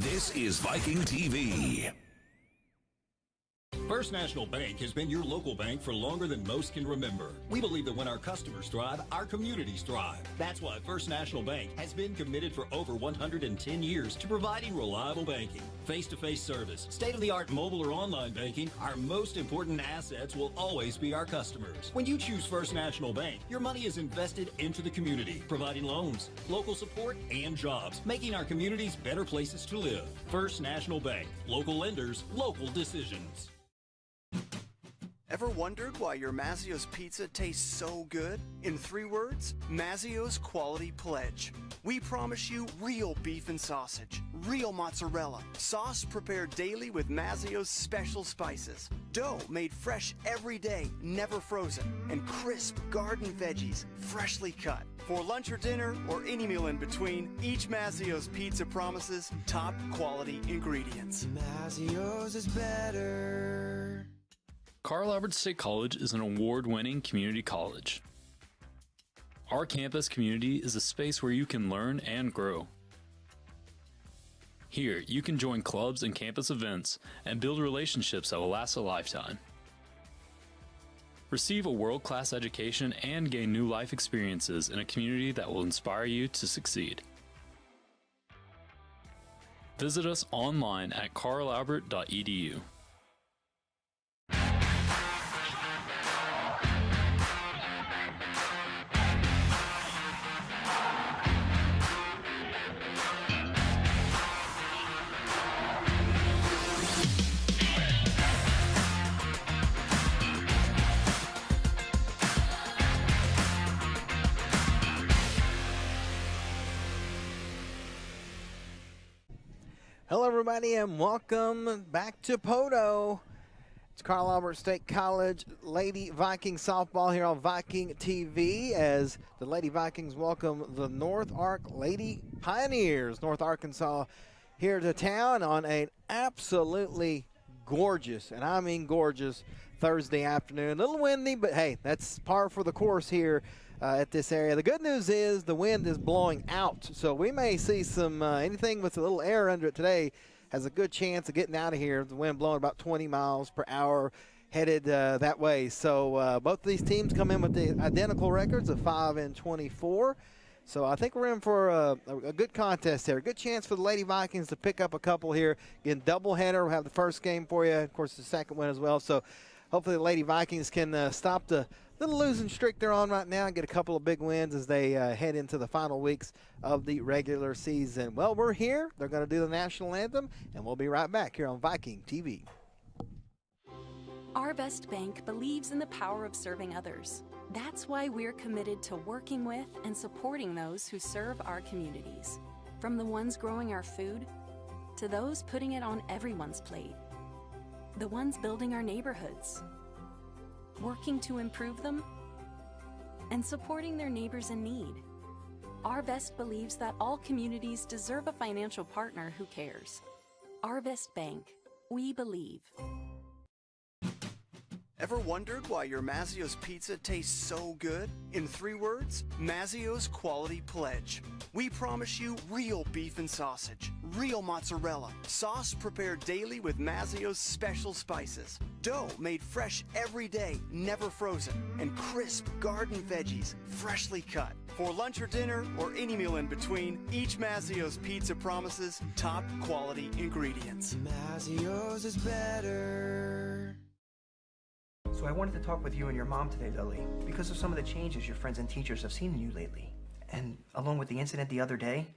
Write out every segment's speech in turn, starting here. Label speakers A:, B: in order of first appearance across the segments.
A: This is Viking TV.
B: First National Bank has been your local bank for longer than most can remember. We believe that when our customers thrive, our communities thrive. That's why First National Bank has been committed for over 110 years to providing reliable banking, face-to-face service, state-of-the-art mobile or online banking. Our most important assets will always be our customers. When you choose First National Bank, your money is invested into the community, providing loans, local support, and jobs, making our communities better places to live. First National Bank. Local lenders, local decisions.
C: Ever wondered why your Mazzio's pizza tastes so good? In 3 words, Mazzio's Quality Pledge. We promise you real beef and sausage, real mozzarella, sauce prepared daily with Mazzio's special spices, dough made fresh every day, never frozen, and crisp garden veggies, freshly cut. For lunch or dinner, or any meal in between, each Mazzio's pizza promises top quality ingredients.
D: Mazzio's is better.
E: Carl Albert State College is an award-winning community college. Our campus community is a space where you can learn and grow. Here, you can join clubs and campus events and build relationships that will last a lifetime. Receive a world-class education and gain new life experiences in a community that will inspire you to succeed. Visit us online at carlalbert.edu.
F: Hello, everybody, and welcome back to Poto. It's Carl Albert State College Lady Viking softball here on Viking TV as the Lady Vikings welcome the North Ark Lady Pioneers, North Arkansas, here to town on an absolutely gorgeous, and I mean gorgeous, Thursday afternoon. A little windy, but hey, that's par for the course here at this area. The good news is the wind is blowing out, so we may see some anything with a little air under it today has a good chance of getting out of here. The wind blowing about 20 miles per hour headed that way. So both of these teams come in with the identical records of 5-24. So I think we're in for a good contest here. A good chance for the Lady Vikings to pick up a couple here. Again, doubleheader. We'll have the first game for you. Of course, the second one as well. So hopefully the Lady Vikings can stop the little losing streak they're on right now and get a couple of big wins as they head into the final weeks of the regular season. Well, we're here. They're going to do the national anthem, and we'll be right back here on Viking TV.
G: Our Best Bank believes in the power of serving others. That's why we're committed to working with and supporting those who serve our communities. From the ones growing our food to those putting it on everyone's plate. The ones building our neighborhoods, working to improve them, and supporting their neighbors in need. Our Best believes that all communities deserve a financial partner who cares. Our Best Bank, we believe.
C: Ever wondered why your Mazzio's pizza tastes so good? In 3 words, Mazzio's Quality Pledge. We promise you real beef and sausage, real mozzarella, sauce prepared daily with Mazzio's special spices, dough made fresh every day, never frozen, and crisp garden veggies, freshly cut. For lunch or dinner, or any meal in between, each Mazzio's pizza promises top quality ingredients.
D: Mazzio's is better.
H: So I wanted to talk with you and your mom today, Lily, because of some of the changes your friends and teachers have seen in you lately. And along with the incident the other day,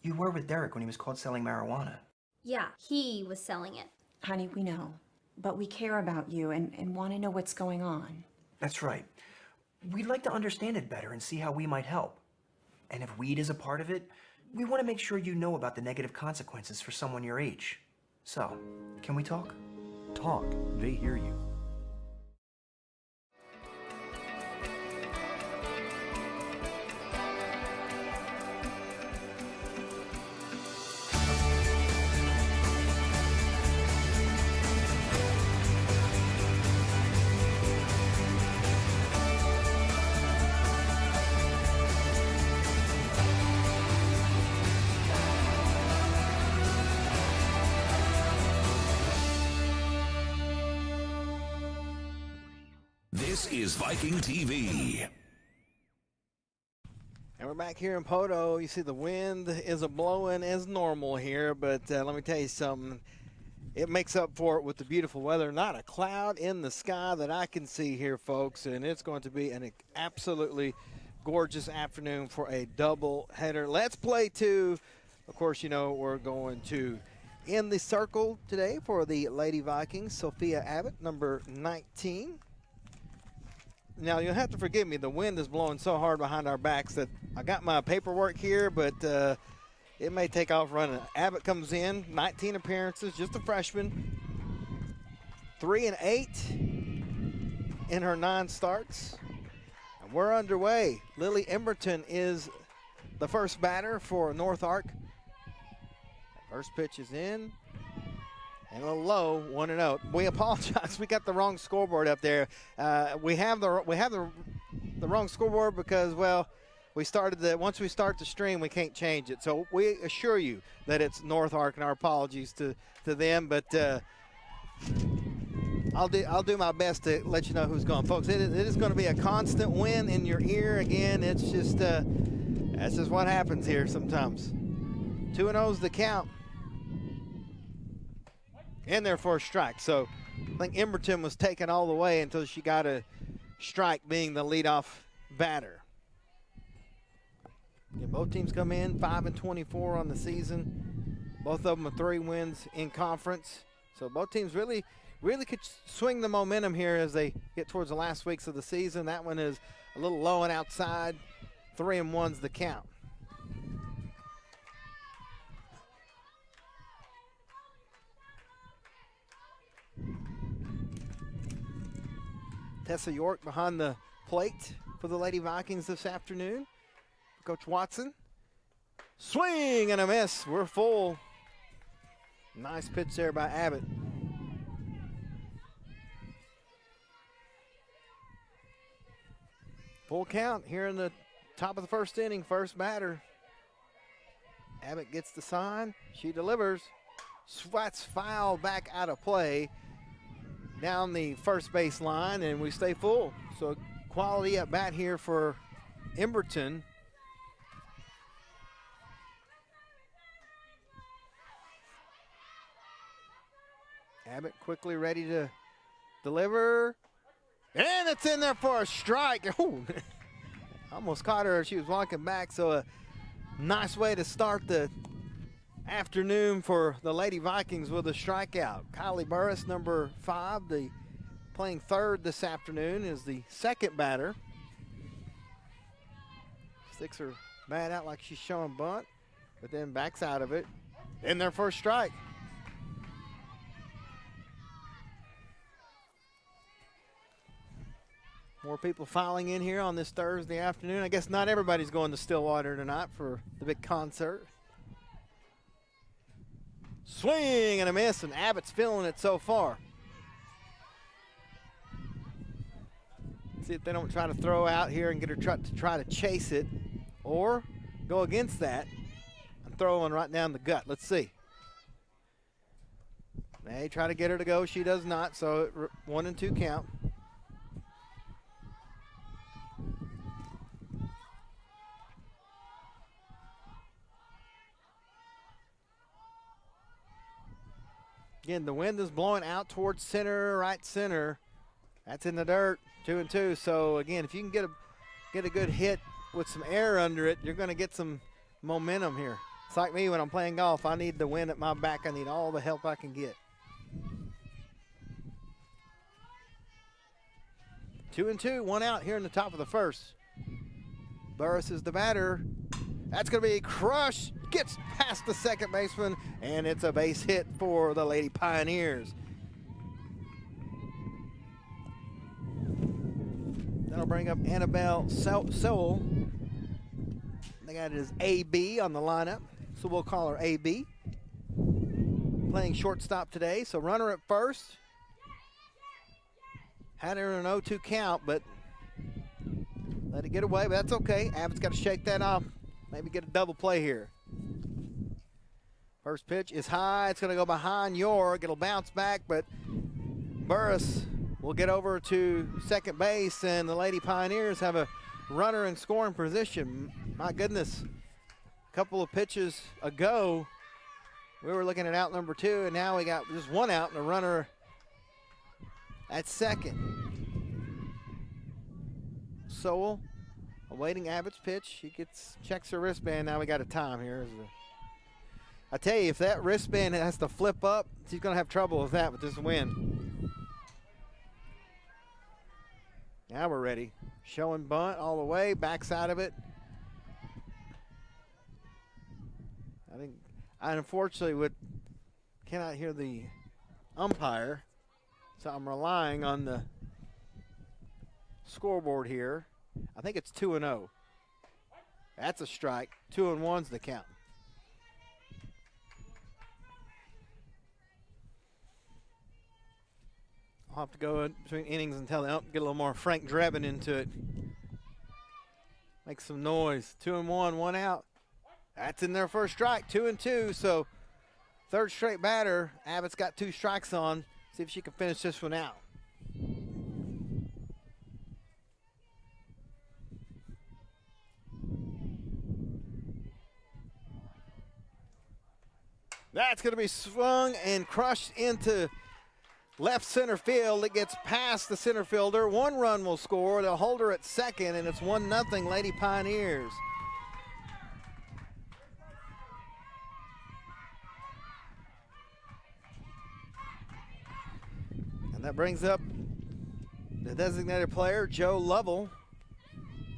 H: you were with Derek when he was caught selling marijuana.
I: Yeah, he was selling it.
J: Honey, we know. But we care about you and want to know what's going on.
H: That's right. We'd like to understand it better and see how we might help. And if weed is a part of it, we want to make sure you know about the negative consequences for someone your age. So, can we talk?
K: Talk. They hear you.
A: is Viking TV.
F: And we're back here in Poto. You see the wind is blowing as normal here, but let me tell you something. It makes up for it with the beautiful weather. Not a cloud in the sky that I can see here, folks, and it's going to be an absolutely gorgeous afternoon for a double header. Let's play two. Of course, you know we're going to in the circle today for the Lady Vikings, Sophia Abbott, number 19. Now, you'll have to forgive me. The wind is blowing so hard behind our backs that I got my paperwork here, but it may take off running. Abbott comes in, 19 appearances, just a freshman. 3-8 in her 9 starts. And we're underway. Lily Emberton is the first batter for North Ark. First pitch is in. And a low, 1-0. We apologize. We got the wrong scoreboard up there. We have the wrong scoreboard because, well, once we start the stream, we can't change it. So we assure you that it's North Ark, and our apologies to them. But I'll do my best to let you know who's going, folks. It is going to be a constant win in your ear. Again, it's just that's just what happens here sometimes. 2-0 is the count. In there for a strike. So I think Emberton was taken all the way until she got a strike, being the leadoff batter. Again, both teams come in 5-24 on the season. Both of them are 3 wins in conference. So both teams really could swing the momentum here as they get towards the last weeks of the season. That one is a little low and outside. 3-1's the count. Tessa York behind the plate for the Lady Vikings this afternoon. Coach Watson. Swing and a miss. We're full. Nice pitch there by Abbott. Full count here in the top of the first inning. First batter. Abbott gets the sign. She delivers. Swats foul back out of play. Down the first base line, and we stay full. So quality at bat here for Emberton. Abbott quickly ready to deliver. And it's in there for a strike. Ooh, almost caught her. She was walking back, so a nice way to start the afternoon for the Lady Vikings with a strikeout. Kylie Burris, number 5, playing third this afternoon, is the second batter. Sticks her bat out like she's showing bunt, but then backs out of it. In their first strike. More people filing in here on this Thursday afternoon. I guess not everybody's going to Stillwater tonight for the big concert. Swing and a miss, and Abbott's feeling it so far. See if they don't try to throw out here and get her to try to chase it, or go against that and throw one right down the gut. Let's see. They try to get her to go. She does not, so 1-2 count. Again, the wind is blowing out towards center, right center. That's in the dirt, 2-2. So again, if you can get a good hit with some air under it, you're going to get some momentum here. It's like me when I'm playing golf. I need the wind at my back. I need all the help I can get. 2-2, 1 out here in the top of the first. Burris is the batter. That's going to be crushed. Gets past the second baseman, and it's a base hit for the Lady Pioneers. That'll bring up Annabelle Sewell. They got it as AB on the lineup, so we'll call her AB. Playing shortstop today, so runner at first. Had her in an 0-2 count, but let it get away, but that's okay. Abbott's got to shake that off. Maybe get a double play here. First pitch is high. It's going to go behind York. It'll bounce back, but Burris will get over to second base, and the Lady Pioneers have a runner in scoring position. My goodness, a couple of pitches ago, we were looking at out number 2, and now we got just one out and a runner at second. Sowell awaiting Abbott's pitch. He checks her wristband. Now we got a time here. I tell you, if that wristband has to flip up, she's going to have trouble with that with this wind. Now we're ready. Showing bunt all the way, backside of it. I unfortunately cannot hear the umpire, so I'm relying on the scoreboard here. I think it's 2-0. That's a strike. 2-1's the count. I'll have to go in between innings until they get a little more Frank Drebin into it. Make some noise. 2-1, one out. That's in their first strike, 2-2. So third straight batter. Abbott's got 2 strikes on. See if she can finish this one out. That's going to be swung and crushed into left center field. It gets past the center fielder. 1 run will score. They'll hold her at second, and it's 1-0 Lady Pioneers. And that brings up the designated player, Joe Lovell,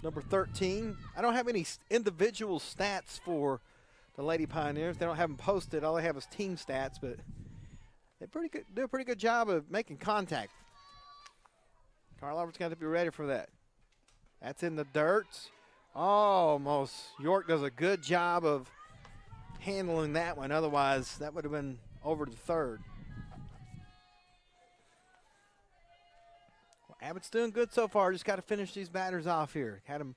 F: number 13. I don't have any individual stats for the Lady Pioneers. They don't have them posted. All they have is team stats, but they do a pretty good job of making contact. Carl Albert's got to be ready for that. That's in the dirt. Almost. York does a good job of handling that one. Otherwise, that would have been over to third. Well, Abbott's doing good so far. Just got to finish these batters off here. Had them.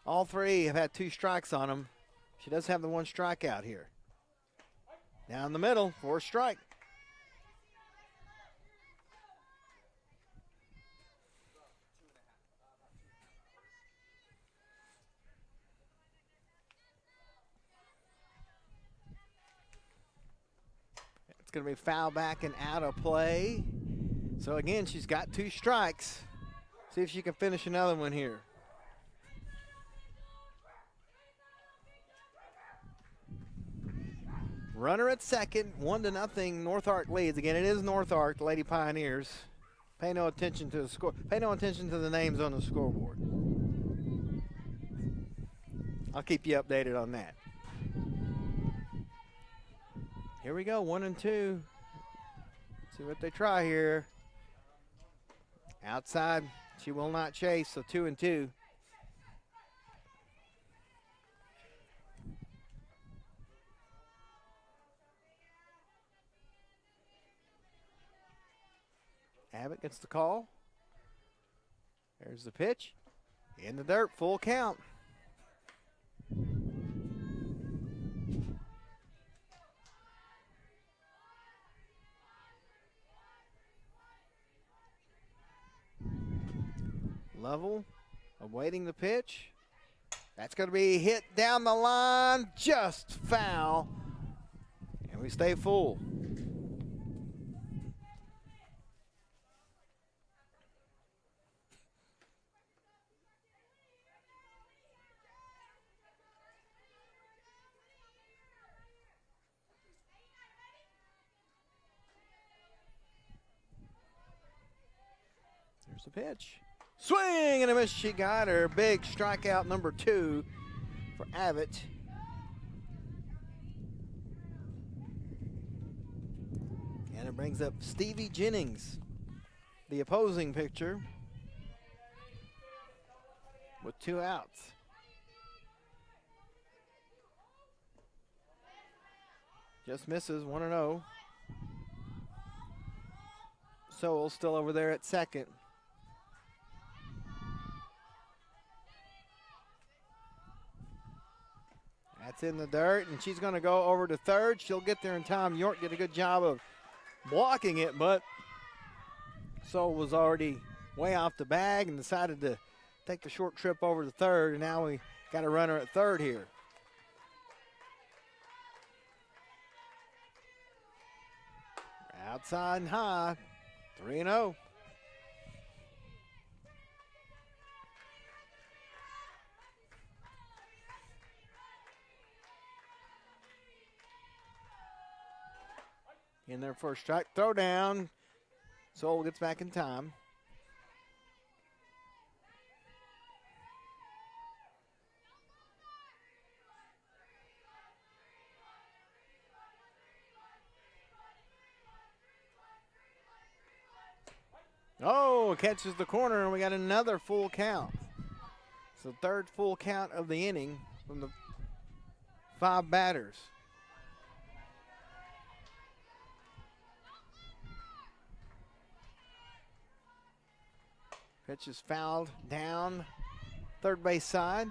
F: All 3 have had 2 strikes on them. She does have the 1 strikeout here. Down the middle for a strike. It's going to be foul back and out of play. So again, she's got 2 strikes. See if she can finish another one here. Runner at second, 1-0. North Ark leads. Again, it is North Ark, the Lady Pioneers. Pay no attention to the score. Pay no attention to the names on the scoreboard. I'll keep you updated on that. Here we go, 1-2. See what they try here. Outside, she will not chase, so 2-2. Abbott gets the call. There's the pitch. In the dirt, full count. Lovell awaiting the pitch. That's going to be hit down the line, just foul. And we stay full. There's the pitch. Swing and a miss. She got her. Big strikeout number 2 for Abbott. And it brings up Stevie Jennings, the opposing pitcher, with 2 outs. Just misses, 1-0. Sowell still over there at second. That's in the dirt, and she's going to go over to third. She'll get there in time. York did a good job of blocking it, but Soul was already way off the bag and decided to take the short trip over to third, and now we got a runner at third here. Outside and high, 3-0. In their first strike, throw down. Soul gets back in time. Oh, catches the corner, and we got another full count. It's the third full count of the inning from the 5 batters. Pitch is fouled down third base side.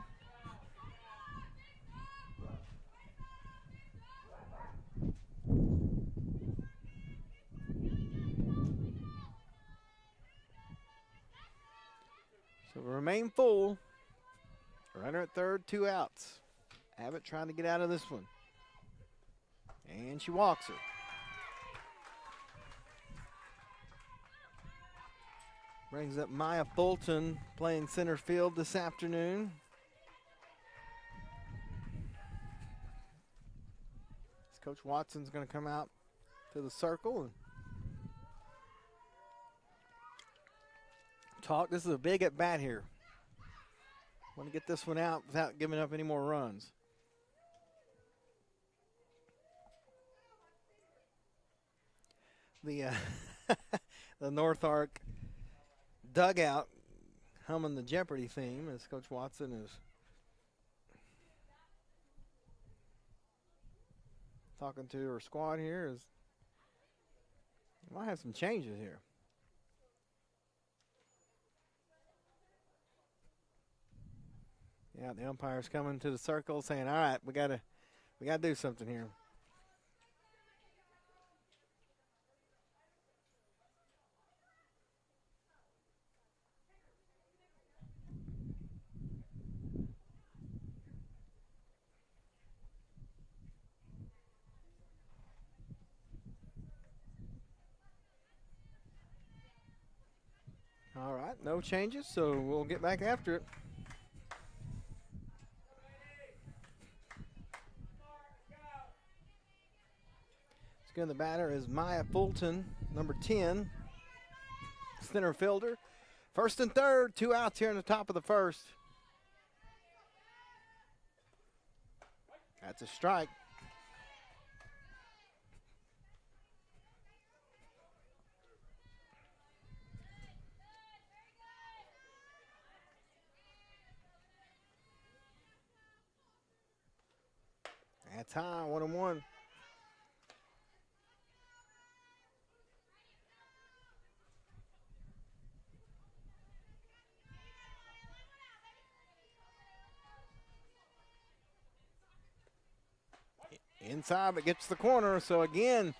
F: So we remain full. Runner at third, 2 outs. Abbott trying to get out of this one. And she walks her. Brings up Maya Fulton playing center field this afternoon. Coach Watson's going to come out to the circle and talk. This is a big at bat here. Want to get this one out without giving up any more runs. The the North Arc dugout humming the Jeopardy theme as Coach Watson is talking to her squad here. Is might have some changes here. Yeah, the umpire's coming to the circle saying, all right, we gotta do something here. All right, no changes, so we'll get back after it. Again, the batter is Maya Fulton, number 10, center fielder. First and third, 2 outs here in the top of the first. That's a strike. That's high, 1-1. Inside, but gets the corner. So again,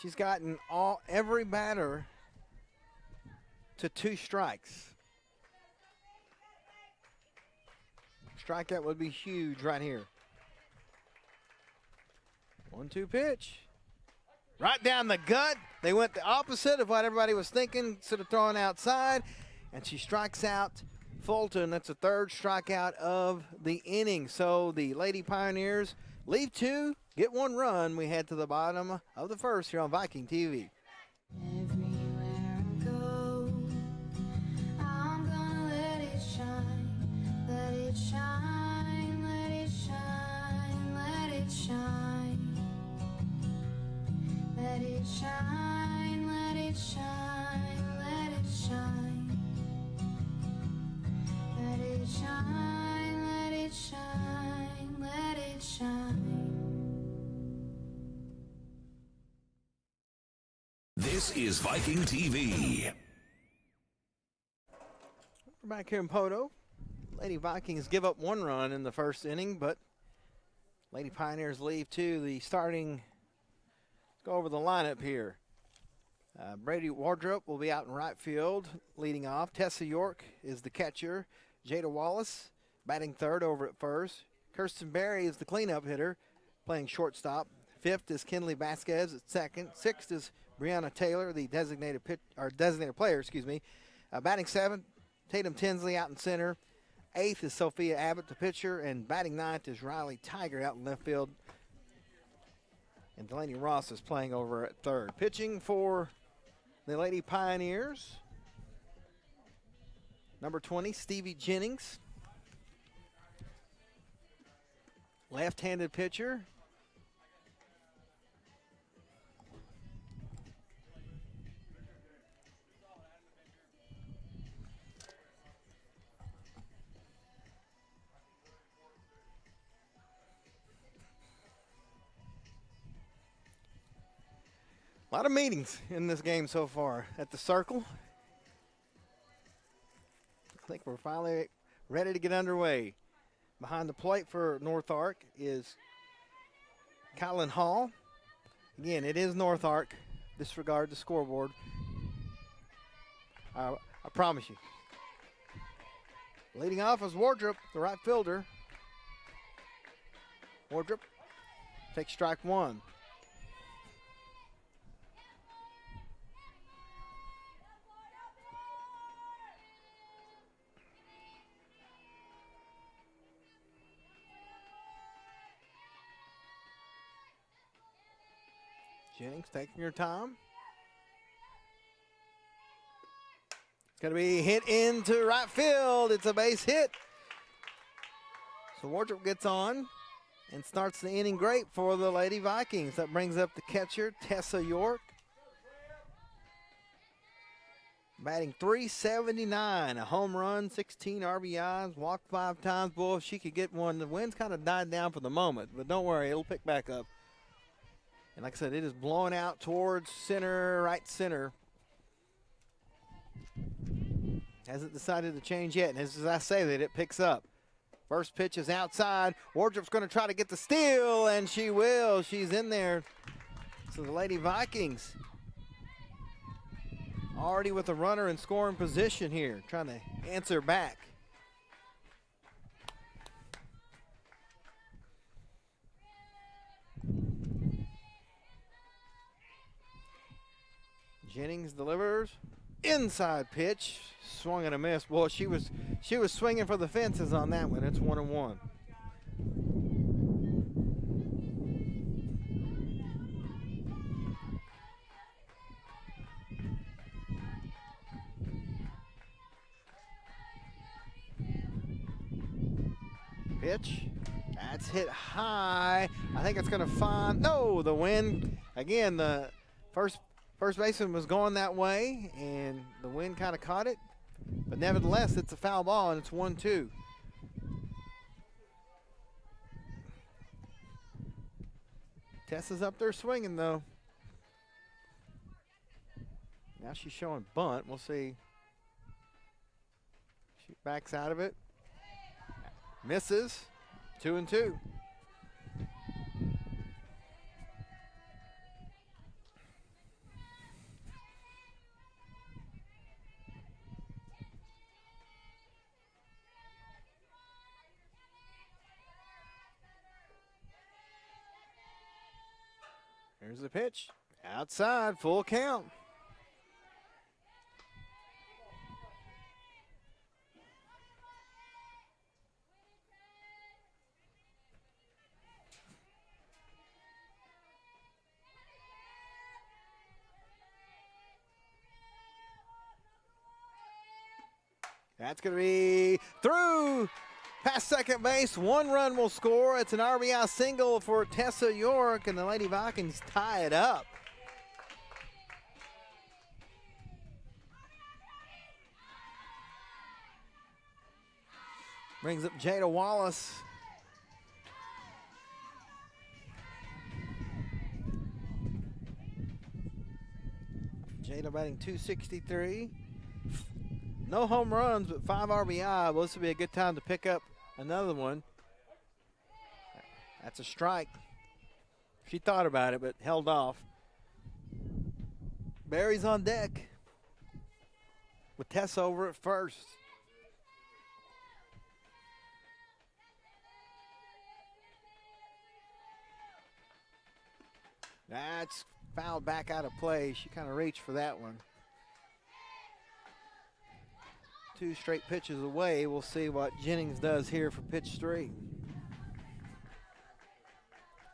F: she's gotten every batter to 2 strikes. Strikeout would be huge right here. 1-2 pitch. Right down the gut. They went the opposite of what everybody was thinking. Instead of throwing outside. And she strikes out Fulton. That's the 3rd strikeout of the inning. So the Lady Pioneers leave 2, get 1 run. We head to the bottom of the first here on Viking TV.
L: Everywhere I go, I'm gonna let it shine, let it shine, let it shine, let it shine, let it shine, let it shine, let it shine, let it shine, let it shine, let it shine.
A: This is Viking TV.
F: We're back here in Poto. Lady Vikings give up 1 run in the first inning, but Lady Pioneers leave 2. The starting, let's go over the lineup here. Brady Wardrop will be out in right field, leading off. Tessa York is the catcher. Jada Wallace batting third over at first. Kirsten Berry is the cleanup hitter, playing shortstop. Fifth is Kinley Vasquez at second. Sixth is Brianna Taylor, the designated player. Batting seventh, Tatum Tinsley out in center. Eighth is Sophia Abbott, the pitcher, and batting ninth is Riley Tiger out in left field. And Delaney Ross is playing over at third. Pitching for the Lady Pioneers, number 20, Stevie Jennings. Left-handed pitcher. A lot of meetings in this game so far at the circle. I think we're finally ready to get underway. Behind the plate for North Ark is Kylan Hall. Again, it is North Ark. Disregard the scoreboard. I promise you. Leading off is Wardrop, the right fielder. Wardrop takes strike one. Jennings taking her time. It's going to be hit into right field. It's a base hit. So Wardrop gets on and starts the inning great for the Lady Vikings. That brings up the catcher, Tessa York. Batting .379, a home run, 16 RBIs, walked 5 times. Boy, if she could get one, the wind's kind of died down for the moment, but don't worry, it'll pick back up. And like I said, it is blowing out towards center, right center. Hasn't decided to change yet. And as I say that, it picks up. First pitch is outside. Wardrop's going to try to get the steal, and she will. She's in there. So the Lady Vikings already with a runner in scoring position here, trying to answer back. Jennings delivers. Inside pitch. Swung and a miss. Boy, she was swinging for the fences on that one. It's 1-1. Pitch. That's hit high. I think it's going to find. No, the wind. Again, the first baseman was going that way, and the wind kind of caught it. But nevertheless, it's a foul ball, and it's 1-2. Tessa's up there swinging, though. Now she's showing bunt. We'll see. She backs out of it. Misses. 2-2. Here's the pitch. Outside, full count. That's going to be through. Past second base, 1 run will score. It's an RBI single for Tessa York, and the Lady Vikings tie it up. Brings up Jada Wallace. Jada batting .263. No home runs, but 5 RBI. Well, this would be a good time to pick up another one. That's a strike. She thought about it, but held off. Barry's on deck with Tess over at first. That's fouled back out of play. She kind of reached for that one. 2 straight pitches away. We'll see what Jennings does here for pitch 3.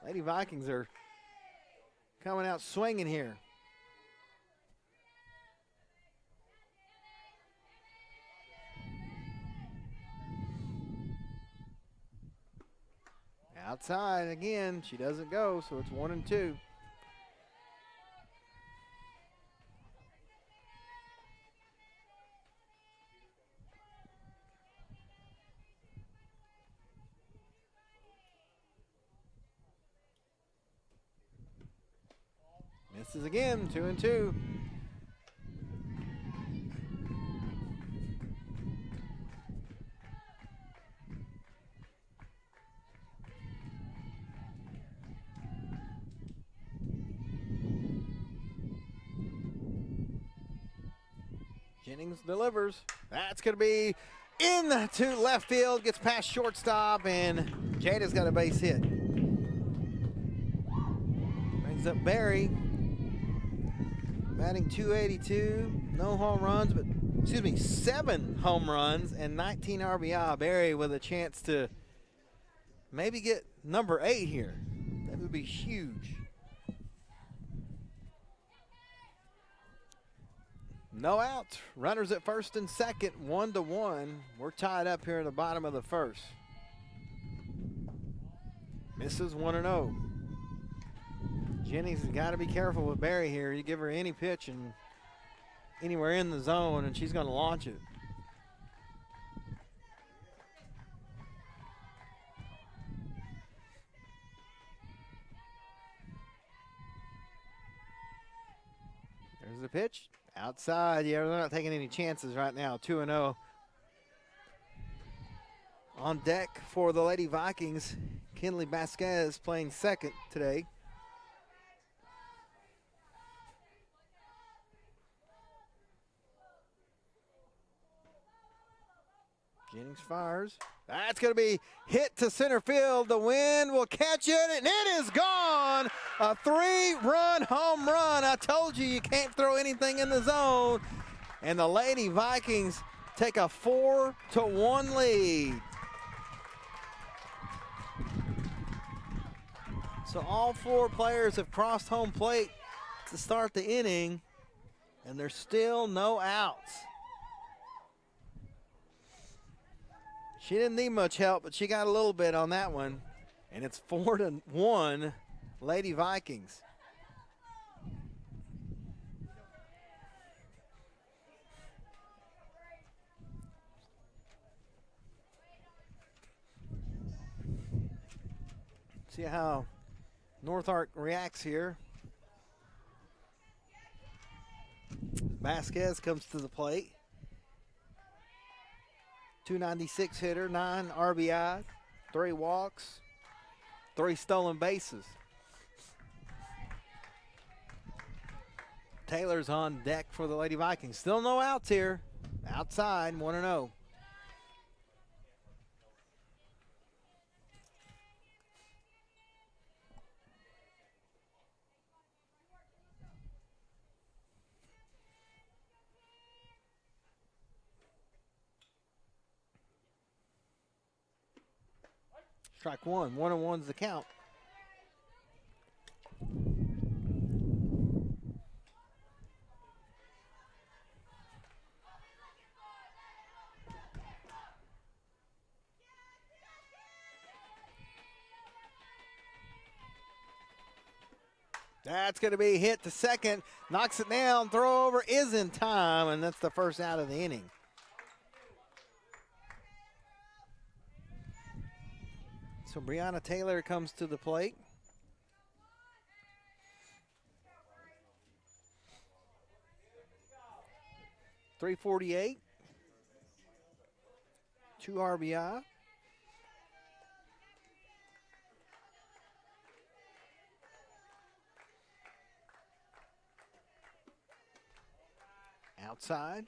F: Lady Vikings are coming out swinging here. Outside again. She doesn't go, so it's 1-2. Misses again, 2-2. Jennings delivers. That's going to be into left field. Gets past shortstop, and Jada's got a base hit. Brings up Barry. Batting .282. No home runs, but, 7 home runs and 19 RBI. Barry with a chance to maybe get number 8 here. That would be huge. No outs. Runners at first and second, 1-1. We're tied up here in the bottom of the first. Misses 1-0. Jennings has got to be careful with Barry here. You give her any pitch and anywhere in the zone, and she's going to launch it. There's the pitch. Outside. Yeah, they're not taking any chances right now. 2-0. On deck for the Lady Vikings, Kinley Vasquez playing second today. Jennings fires. That's going to be hit to center field. The wind will catch it, and it is gone. A 3-run home run. I told you can't throw anything in the zone. And the Lady Vikings take a 4-1 lead. So all 4 players have crossed home plate to start the inning, and there's still no outs. She didn't need much help, but she got a little bit on that one. And it's 4-1 Lady Vikings. See how North Ark reacts here. Vasquez comes to the plate. 296 hitter, 9 RBI, 3 walks, 3 stolen bases. Taylor's on deck for the Lady Vikings. Still no outs here. Outside, 1-0. Strike 1. 1-1's the count. That's going to be hit to second. Knocks it down. Throw over is in time, and that's the first out of the inning. So Brianna Taylor comes to the plate. .348, 2 RBI. Outside.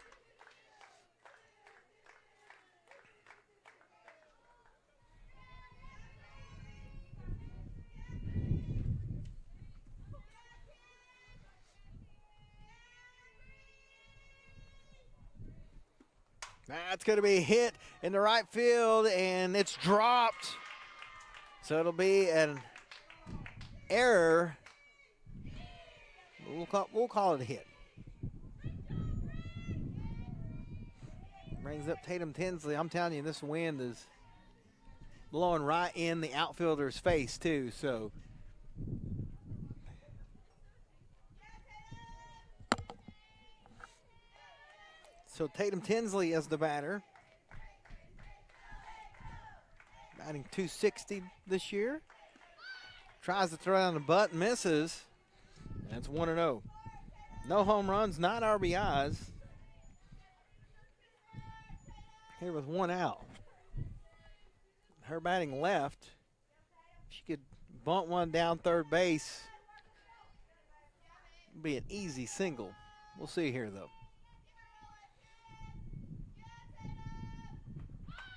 F: That's going to be hit in the right field, and it's dropped. So it'll be an error. We'll call it a hit. Brings up Tatum Tinsley. I'm telling you, this wind is blowing right in the outfielder's face, too. So Tatum Tinsley is the batter. Batting .260 this year. Tries to throw down the butt, misses. That's 1-0. No home runs, 9 RBIs. Here with 1 out. Her batting left. She could bunt one down third base. Be an easy single. We'll see here, though.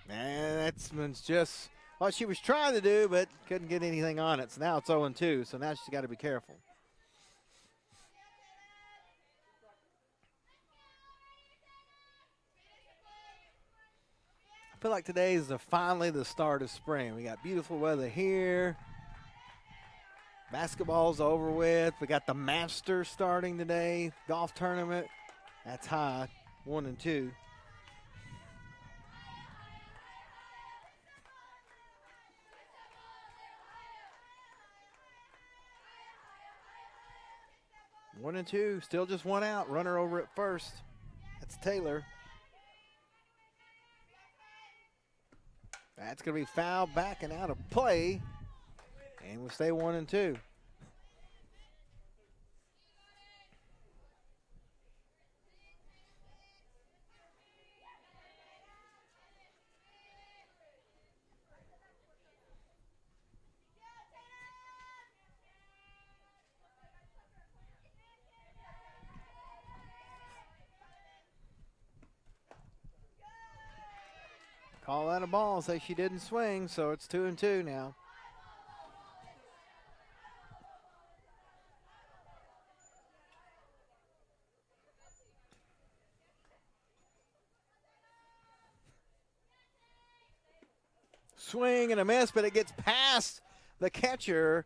F: And that's just what she was trying to do, but couldn't get anything on it. So now it's 0-2, so now she's got to be careful. I feel like today is finally the start of spring. We got beautiful weather here. Basketball's over with. We got the Masters starting today. Golf tournament. That's high, 1-2. One and two, still just 1 out. Runner over at first. That's Taylor. That's going to be fouled back and out of play. And we'll stay 1-2. Call that a ball, say she didn't swing, so it's 2-2 now. Swing and a miss, but it gets past the catcher.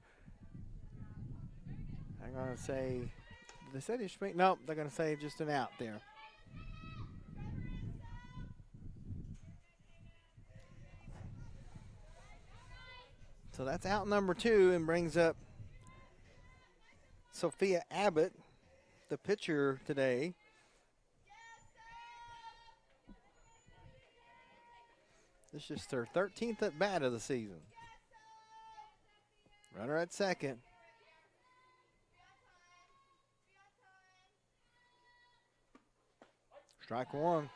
F: I'm going to say, did they say they swing? Nope, they're going to say just an out there. So that's out number 2 and brings up Sophia Abbott, the pitcher today. This is her 13th at bat of the season. Runner at second. Strike one.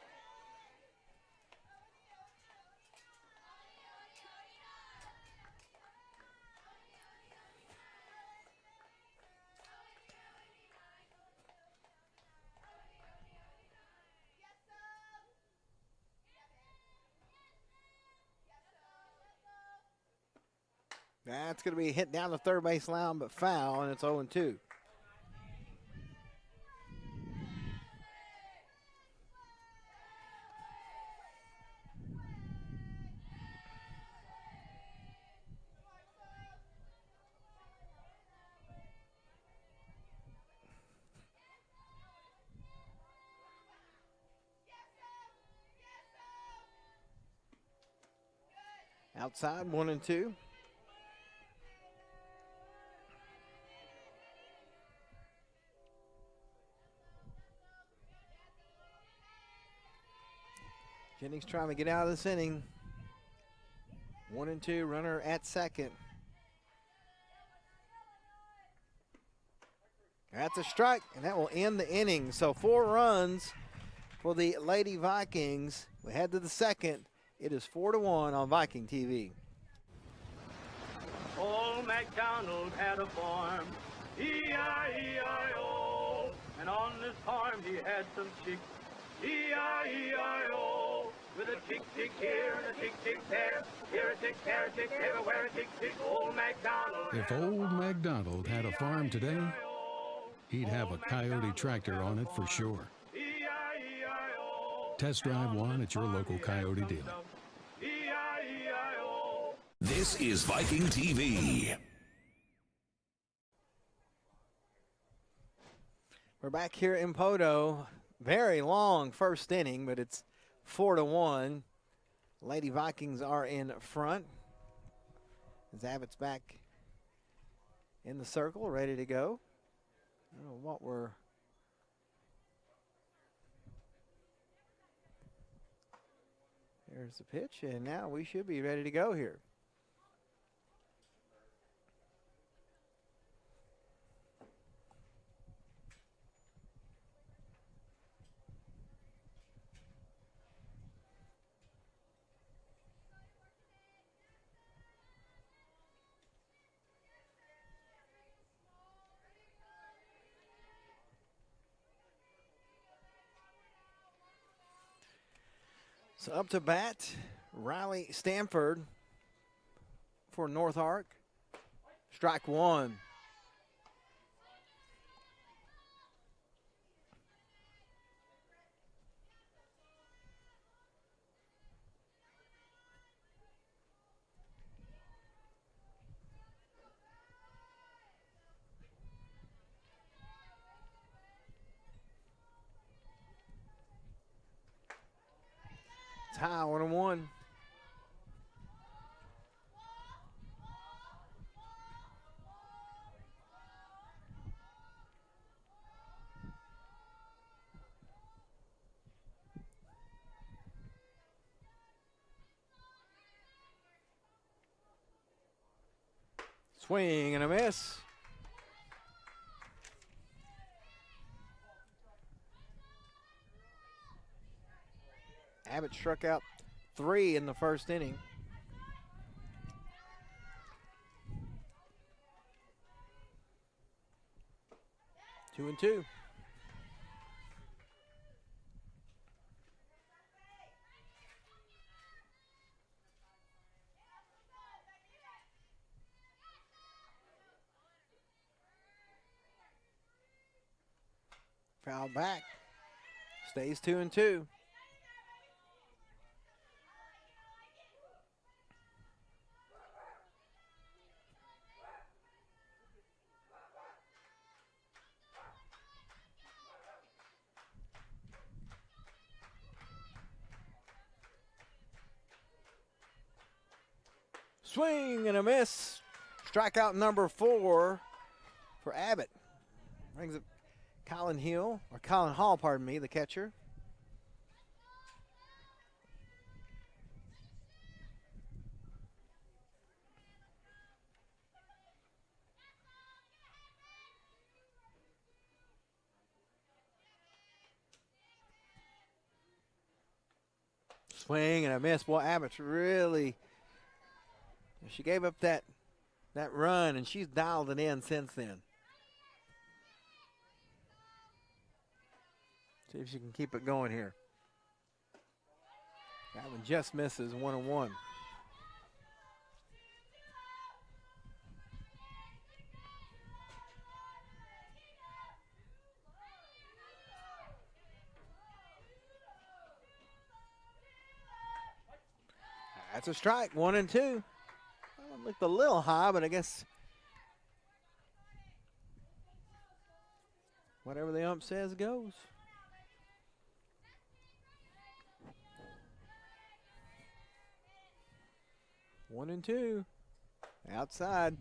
F: That's going to be hit down the third base line, but foul, and it's 0-2. Outside, 1-2. Jennings trying to get out of this inning. 1-2, runner at second. That's a strike, and that will end the inning. So 4 runs for the Lady Vikings. We head to the second. It is 4-1 on Viking TV.
M: Old MacDonald had a farm, E-I-E-I-O. And on this farm he had some chicks, E-I-E-I-O. With a tick, tick here and a tick, tick there. Here a tick, there a tick, everywhere a tick, tick. Old MacDonald.
N: If old MacDonald had a farm today, he'd have a Coyote tractor on it for sure. Test drive one at your local Coyote dealer.
A: This is Viking TV.
F: We're back here in Poto. Very long first inning, but it's 4-1. Lady Vikings are in front. As Abbott's back in the circle, ready to go. I don't know what we're... There's the pitch, and now we should be ready to go here. So up to bat, Riley Stanford for North Ark. Strike one. It's high, 1-1. Swing and a miss. Abbott struck out 3 in the first inning. Two and two. Foul back. Stays 2 and 2. Swing and a miss. Strikeout number 4 for Abbott. Brings it Colin Hall, pardon me, the catcher. Swing and a miss. Boy, Abbott's really... She gave up that run, and she's dialed it in since then. See if she can keep it going here. That one just misses, 1-1. That's a strike, 1-2. Well, it looked a little high, but I guess whatever the ump says goes. One and two. Outside.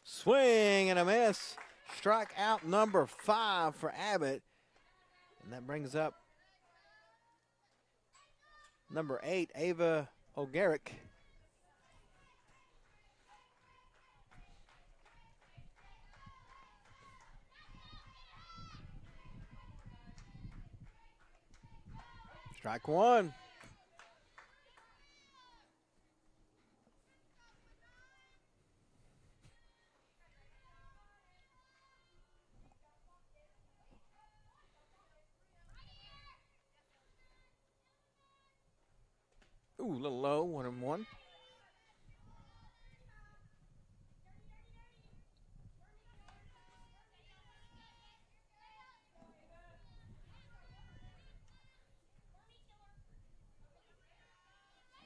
F: Swing and a miss. Strikeout number 5 for Abbott. And that brings up number 8, Ava O'Garrick. Strike one. Ooh, a little low, 1-1.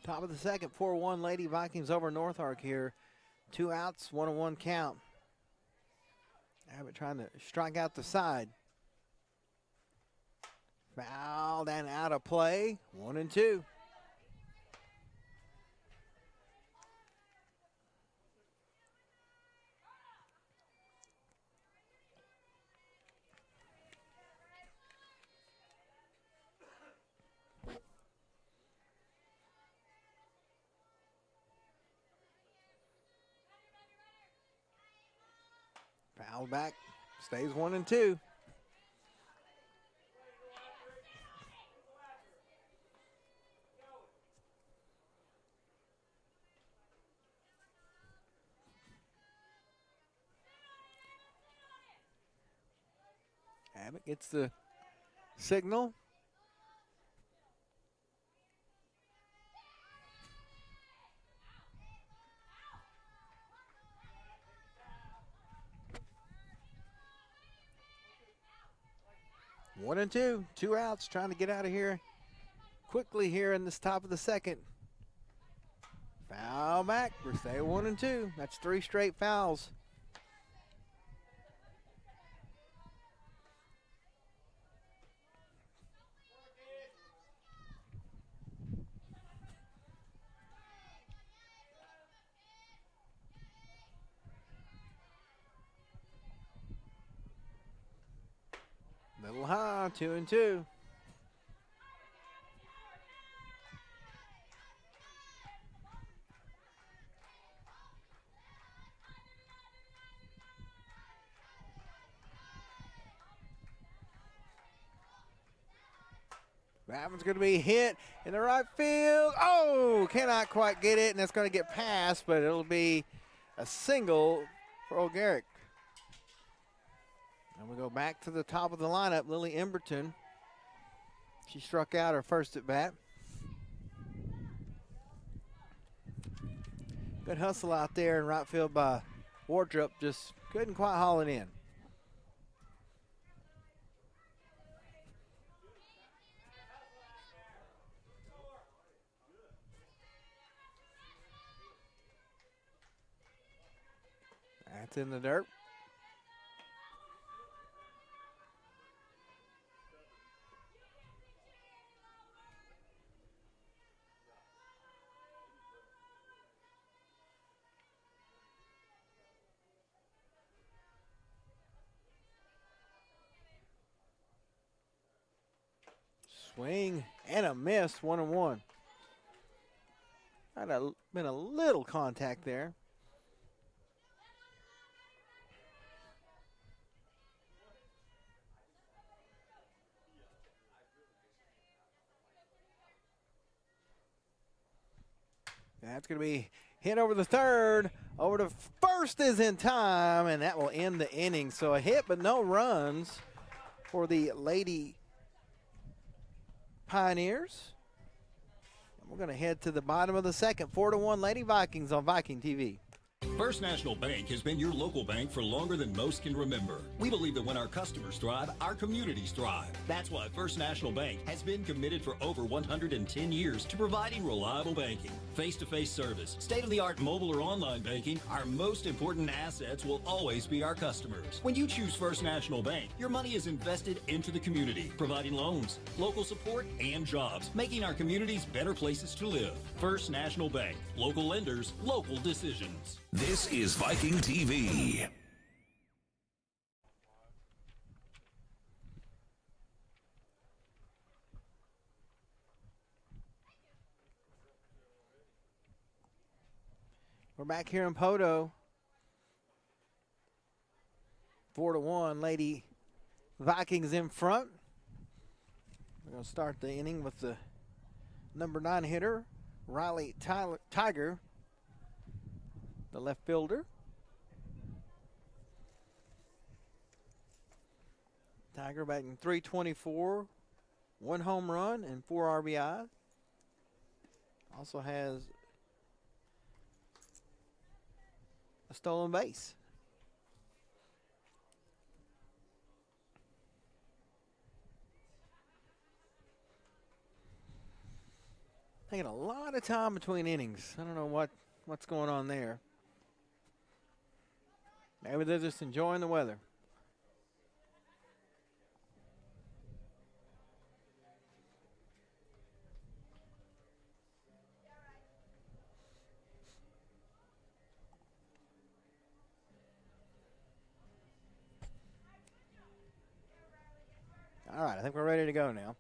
F: Top of the second, 4-1 Lady Vikings over North Ark here. 2 outs, 1-1 count. Abbott trying to strike out the side. Fouled and out of play, 1-2. Foul back, stays 1-2. Abbott gets the signal. One and two, 2 outs, trying to get out of here quickly here in this top of the second. Foul back, we stay 1-2. That's 3 straight fouls. Little high, 2-2. That one's going to be hit in the right field. Oh, cannot quite get it, and it's going to get past, but it'll be a single for O'Garrick. And we go back to the top of the lineup, Lily Emberton. She struck out her first at bat. Good hustle out there in right field by Wardrop, just couldn't quite haul it in. That's in the dirt. Swing and a miss, 1-1. Might have been a little contact there. That's going to be hit over the third. Over to first is in time, and that will end the inning. So a hit but no runs for the Lady Pioneers. And we're going to head to the bottom of the second. 4-1 Lady Vikings on Viking TV.
B: First National Bank has been your local bank for longer than most can remember. We believe that when our customers thrive, our communities thrive. That's why First National Bank has been committed for over 110 years to providing reliable banking, face-to-face service, state-of-the-art mobile or online banking. Our most important assets will always be our customers. When you choose First National Bank, your money is invested into the community, providing loans, local support, and jobs, making our communities better places to live. First National Bank, local lenders, local decisions.
A: This is Viking TV.
F: We're back here in Poto. 4-1 Lady Vikings in front. We're going to start the inning with the number 9 hitter, Riley Tiger, the left fielder. Tiger batting .324, 1 home run and 4 RBI. Also has a stolen base. Taking a lot of time between innings. I don't know what's going on there. Maybe they're just enjoying the weather. All right, I think we're ready to go now.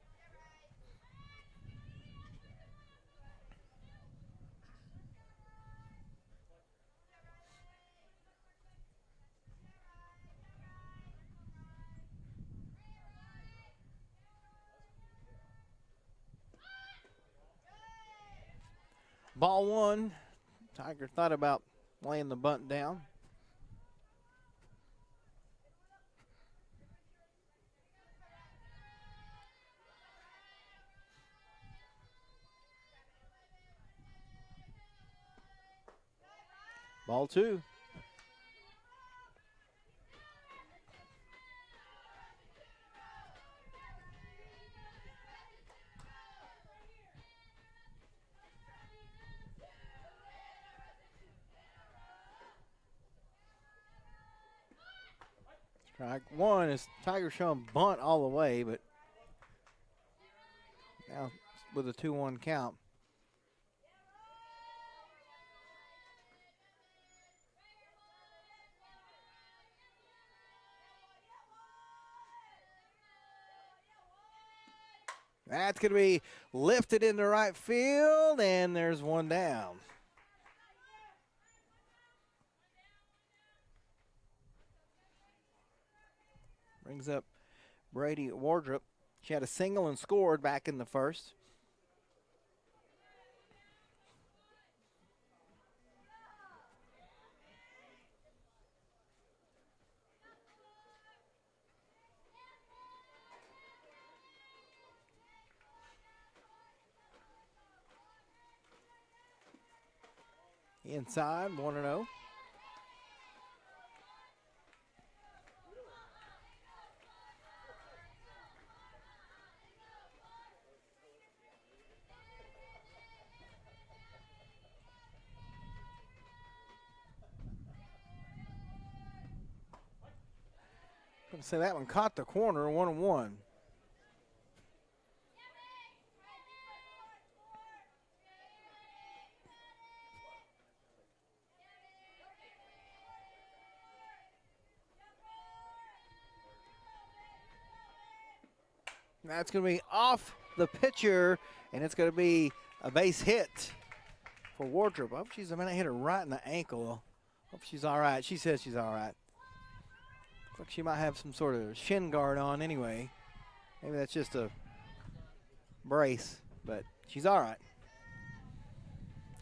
F: Ball 1. Tiger thought about laying the bunt down. Ball 2. Strike 1 is Tiger showing bunt all the way, but now with a 2-1 count. That's going to be lifted into right field, and there's one down. Brings up Brady Wardrop. She had a single and scored back in the first. Inside, 1-0. Going to say that one caught the corner, 1-1. That's going to be off the pitcher, and it's going to be a base hit for Wardrop. I hope she's a minute hit her right in the ankle. Hope she's all right. She says she's all right. Looks like she might have some sort of shin guard on anyway. Maybe that's just a brace, but she's all right.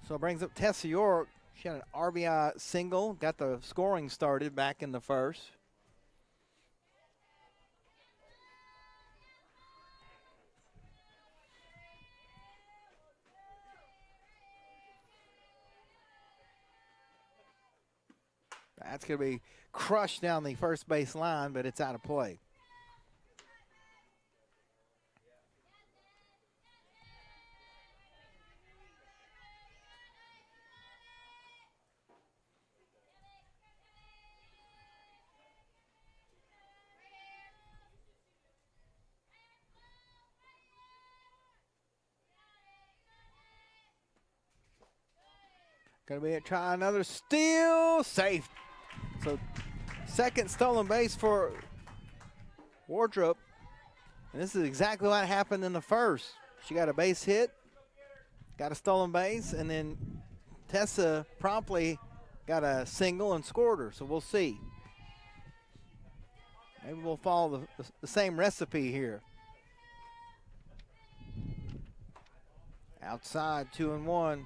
F: So it brings up Tessa York. She had an RBI single, got the scoring started back in the first. That's going to be crushed down the first base line, but it's out of play. Going to be try another steal, safe. So second stolen base for Wardrop. And this is exactly what happened in the first. She got a base hit, got a stolen base, and then Tessa promptly got a single and scored her. So we'll see. Maybe we'll follow the same recipe here. Outside, 2-1.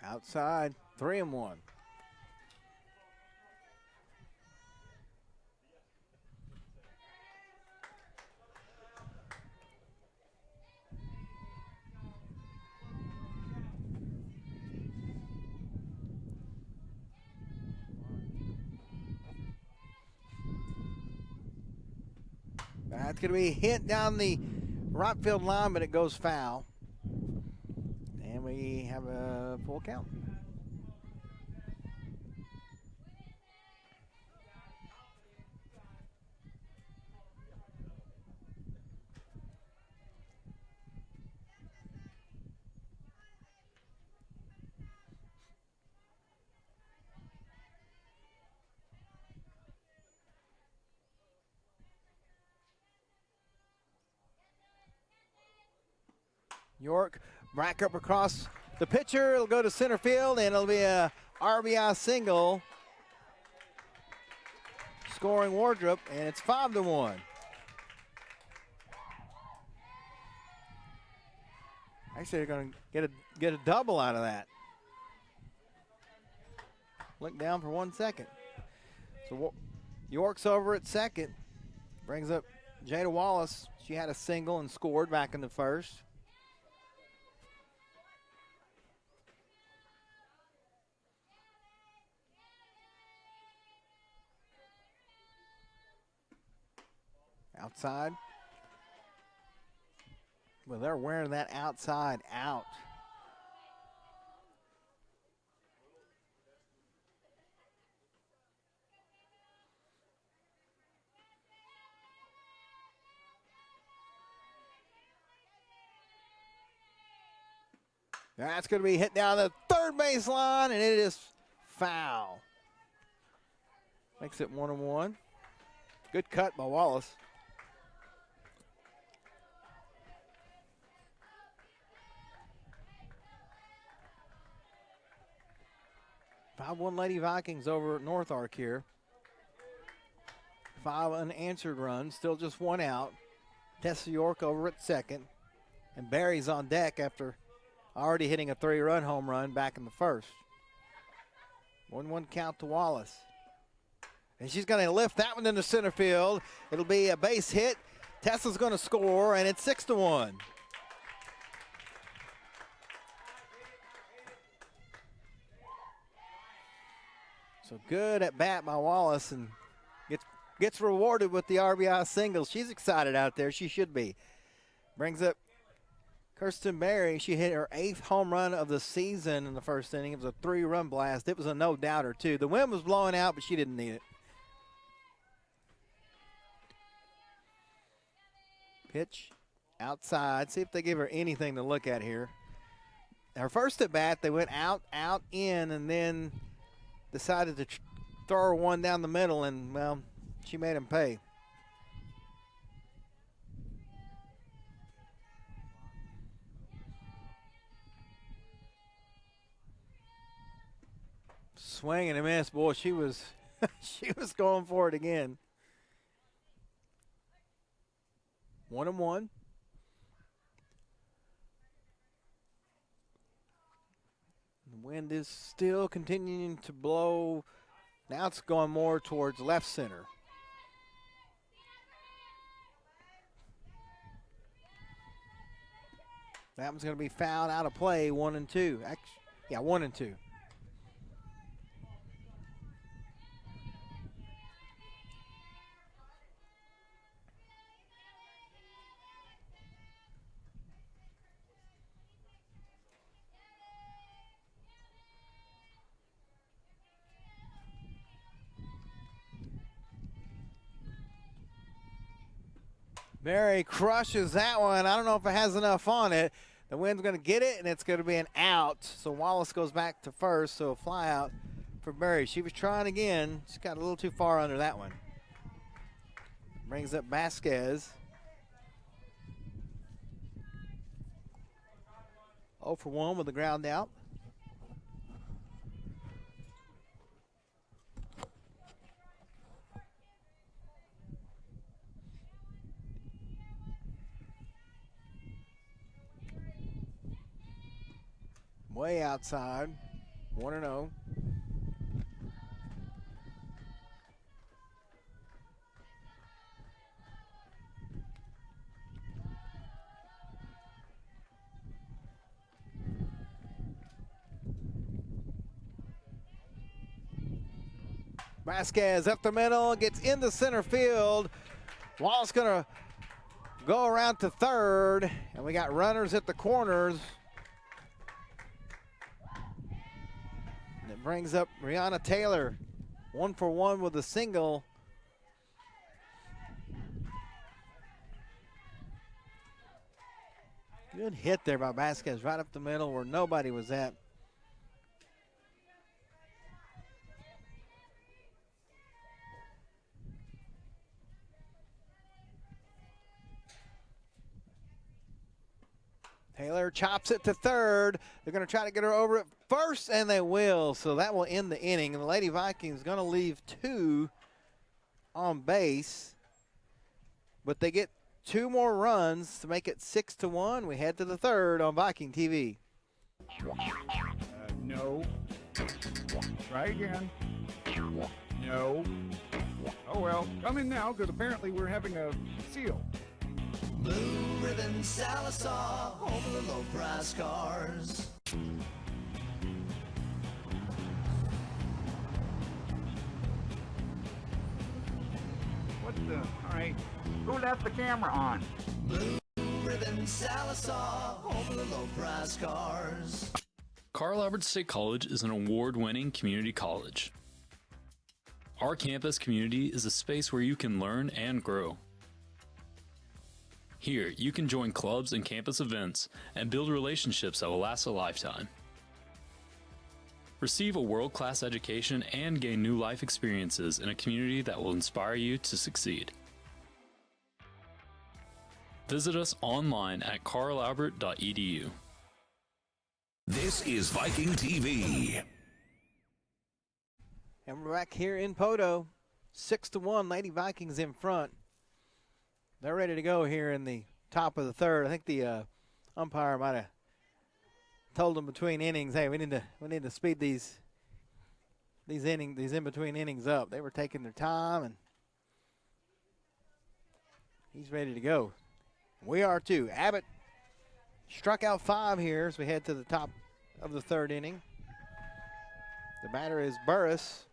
F: Outside, 3-1. That's going to be hit down the right field line, but it goes foul. And we have a full count. York back up across the pitcher. It'll go to center field, and it'll be a RBI single. Scoring Wardrop, and it's 5-1. Actually, they're going to get a double out of that. Look down for 1 second. So York's over at second. Brings up Jada Wallace. She had a single and scored back in the first. Outside. Well, they're wearing that outside out. That's going to be hit down the third base line, and it is foul. Makes it 1-1. Good cut by Wallace. One Lady Vikings over at North Arc here. 5 unanswered runs, still just 1 out. Tessa York over at second. And Barry's on deck after already hitting a 3-run home run back in the first. 1-1 count to Wallace. And she's going to lift that one into center field. It'll be a base hit. Tessa's going to score, and it's 6-1. So good at bat by Wallace, and gets rewarded with the RBI single. She's excited out there. She should be. Brings up Kirsten Berry. She hit her 8th home run of the season in the first inning. It was a 3-run blast. It was a no-doubter, too. The wind was blowing out, but she didn't need it. Pitch outside. See if they give her anything to look at here. Her first at bat, they went out, in, and then decided to throw her one down the middle, and, well, she made him pay. Swing and a miss. Boy, she was she was going for it again. 1-1. The wind is still continuing to blow. Now it's going more towards left center. That one's going to be fouled out of play, 1-2. Actually, yeah, 1-2. Berry crushes that one. I don't know if it has enough on it. The wind's going to get it, and it's going to be an out. So Wallace goes back to first, so a fly out for Berry. She was trying again. She got a little too far under that one. Brings up Vasquez. 0 for 1 with the ground out. Way outside, 1-0. Vasquez up the middle, gets into center field. Ball's gonna go around to third, and we got runners at the corners. And it brings up Rihanna Taylor, 1 for 1 with a single. Good hit there by Vasquez, right up the middle where nobody was at. Taylor chops it to third. They're going to try to get her over at first, and they will. So that will end the inning. And the Lady Vikings going to leave 2 on base. But they get 2 more runs to make it 6-1. We head to the third on Viking TV.
O: No. Try again. No. Oh, well, come in now, because apparently we're having a seal.
D: Blue Ribbon Sallisaw, home of the low price cars.
O: What the? All right. Who left the camera on?
D: Blue Ribbon Sallisaw, home of the low price cars.
E: Carl Albert State College is an award-winning community college. Our campus community is a space where you can learn and grow. Here, you can join clubs and campus events and build relationships that will last a lifetime. Receive a world-class education and gain new life experiences in a community that will inspire you to succeed. Visit us online at carlalbert.edu.
A: This is Viking TV.
F: And we're back here in Poto. 6-1, Lady Vikings in front. They're ready to go here in the top of the third. I think the umpire might have told them between innings, hey, we need to speed these in between innings up. They were taking their time, and he's ready to go. We are too. Abbott struck out 5 here as we head to the top of the third inning. The batter is Burris.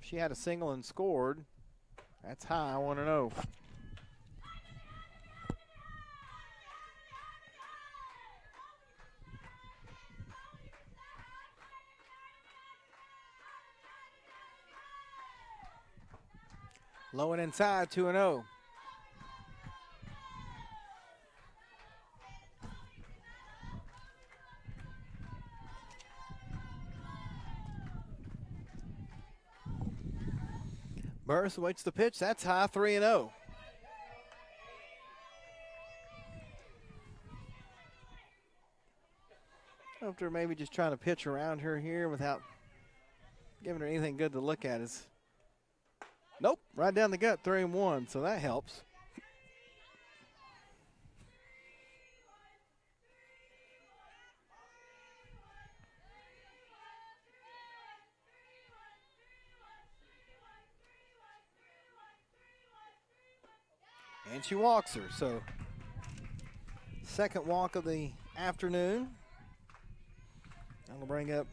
F: She had a single and scored. That's high, 1-0. Low and inside, 2-0. Burris waits the pitch. That's high, 3-0. After maybe just trying to pitch around her here without giving her anything good to look at. Is nope, right down the gut, 3-1, so that helps. And she walks her, so second walk of the afternoon. That'll bring up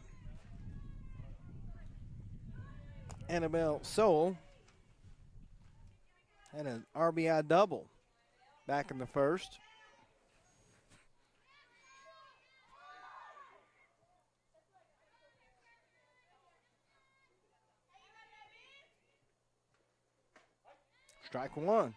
F: Annabelle Sowell. Had an RBI double back in the first. Strike 1.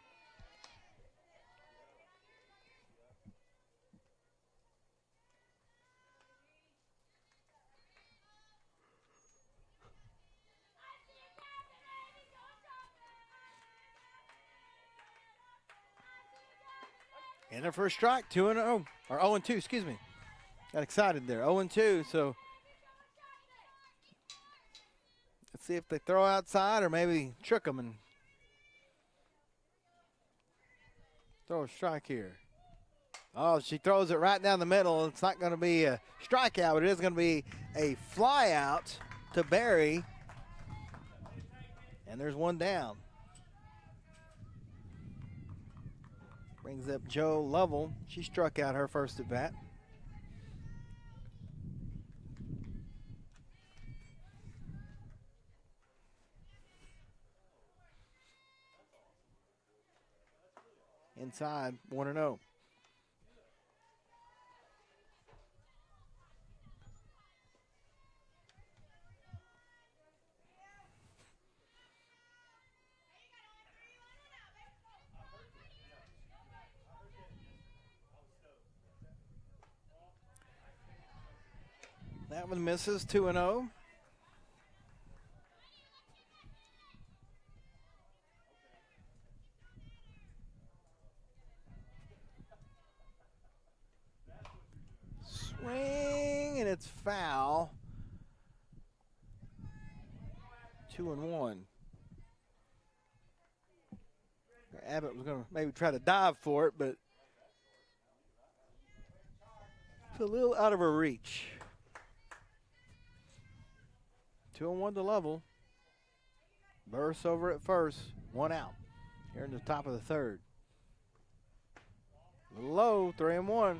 F: And their first strike, 2-0, or 0-2, excuse me. Got excited there, 0-2, so let's see if they throw outside or maybe trick them and throw a strike here. Oh, she throws it right down the middle. It's not going to be a strikeout, but it is going to be a fly out to Barry. And there's one down. Brings up Joe Lovell. She struck out her first at bat. Inside, 1-0. That one misses, 2-0. Swing, and it's foul. 2-1. Abbott was going to maybe try to dive for it, but it's a little out of her reach. 2-1 to Lovell. Burst over at first. One out. Here in the top of the third. A little low, 3-1.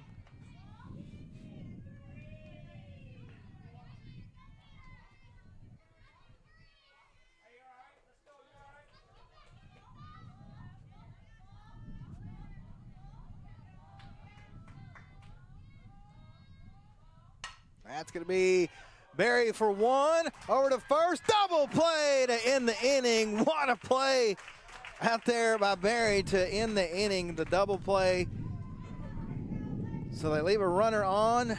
F: That's going to be Barry for one. Over to first. Double play to end the inning. What a play out there by Barry to end the inning. The double play. So they leave a runner on.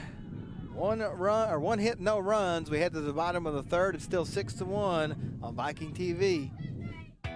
F: One run, or one hit, no runs. We head to the bottom of the third. It's still 6-1 on Viking TV.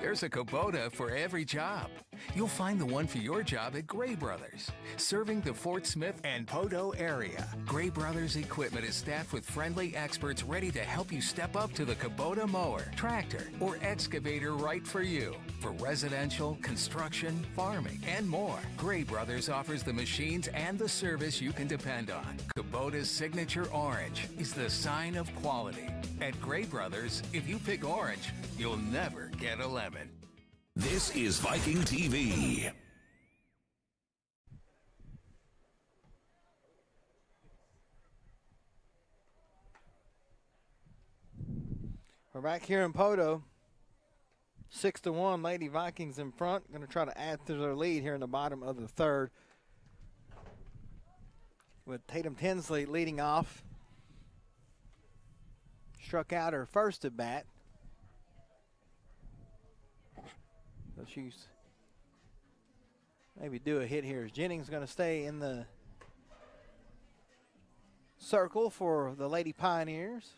A: There's a Kubota for every job. You'll find the one for your job at Gray Brothers, serving the Fort Smith and Poteau area. Gray Brothers equipment is staffed with friendly experts ready to help you step up to the Kubota mower, tractor, or excavator right for you. For residential, construction, farming, and more, Gray Brothers offers the machines and the service you can depend on. Kubota's signature orange is the sign of quality. At Gray Brothers, if you pick orange, you'll never get a lemon. This is Viking TV.
F: We're back here in Poteau. 6-1, Lady Vikings in front. Going to try to add to their lead here in the bottom of the third. With Tatum Tinsley leading off. Struck out her first at bat. So she's maybe do a hit here. Jennings going to stay in the circle for the Lady Pioneers.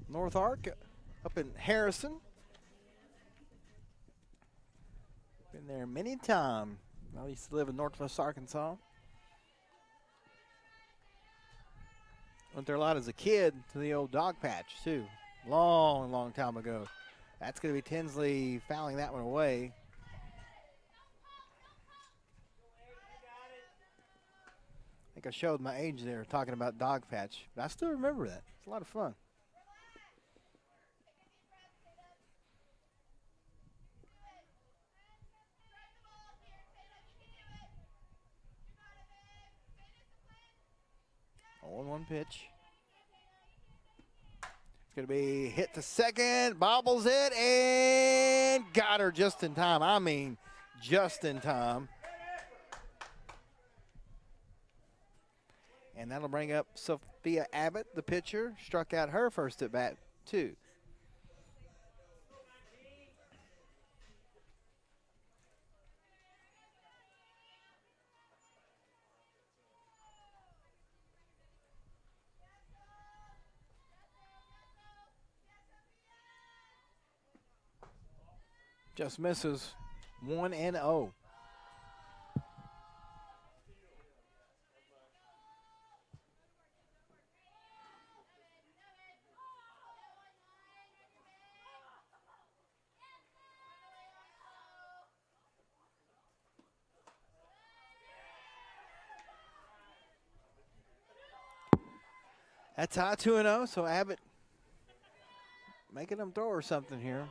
F: North Arc up in Harrison. Been there many times. I used to live in Northwest Arkansas. Went there a lot as a kid to the old dog patch too. Long, long time ago. That's going to be Tinsley fouling that one away. I think I showed my age there talking about dog patch, but I still remember that. It's a lot of fun. One pitch. It's going to be hit to second, bobbles it, and got her just in time. I mean, just in time. And that'll bring up Thea Abbott, the pitcher, struck out her first at bat, too. Just misses 1-0. That's high 2-0, so Abbott making them throw or something here.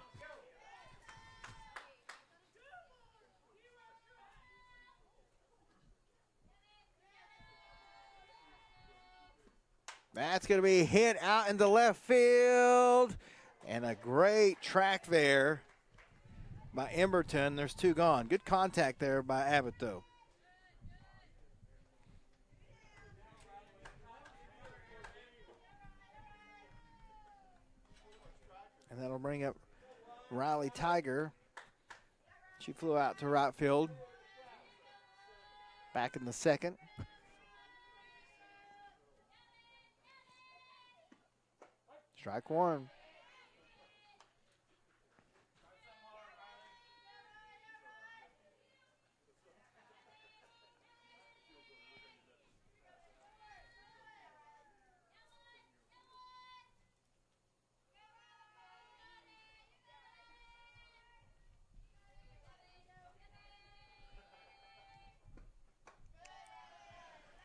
F: That's going to be hit out into left field. And a great track there by Emberton. There's 2 gone. Good contact there by Abbott, though. And that'll bring up Riley Tiger. She flew out to right field. Back in the second. Strike 1.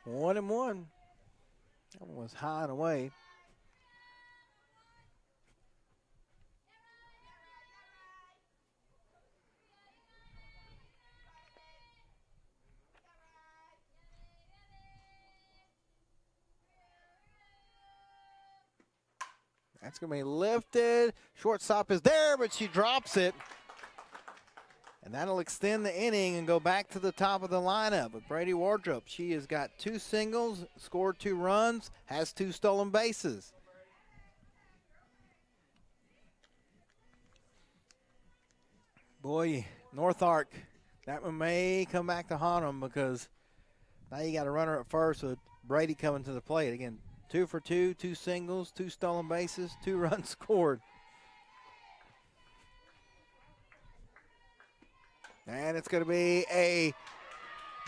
F: One and one. That one was high and away. That's going to be lifted. Shortstop is there, but she drops it. And that'll extend the inning and go back to the top of the lineup with Brady Wardrop. She has got 2 singles, scored 2 runs, has 2 stolen bases. Boy, North Ark, that one may come back to haunt them because now you got a runner at first with Brady coming to the plate. Again, 2 for 2, 2 singles, 2 stolen bases, 2 runs scored. And it's going to be a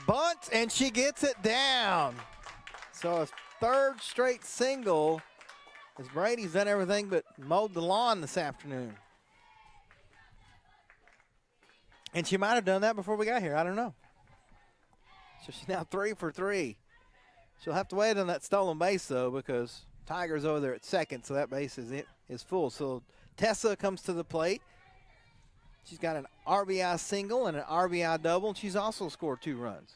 F: bunt, and she gets it down. So a 3rd straight single as Brady's done everything but mowed the lawn this afternoon. And she might have done that before we got here. I don't know. So she's now 3 for 3. She'll have to wait on that stolen base, though, because Tiger's over there at second, so that base is full. So Tessa comes to the plate. She's got an RBI single and an RBI double, and she's also scored 2 runs.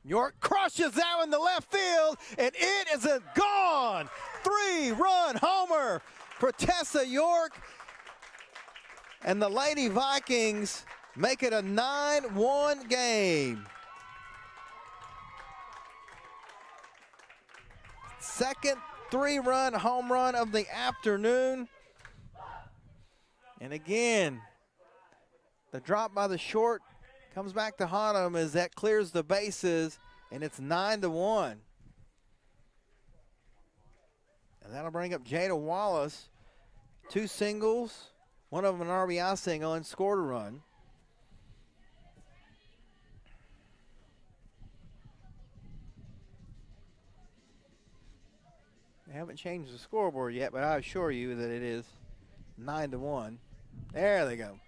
F: York crushes out in the left field, and it is a gone. 3-run homer for Tessa York. And the Lady Vikings make it a 9-1 game. Second 3-run home run of the afternoon. And again, the drop by the short comes back to haunt him as that clears the bases, and it's 9-1. And that'll bring up Jada Wallace. 2 singles, one of them an RBI single, and scored a run. They haven't changed the scoreboard yet, but I assure you that it is 9-1. There they go.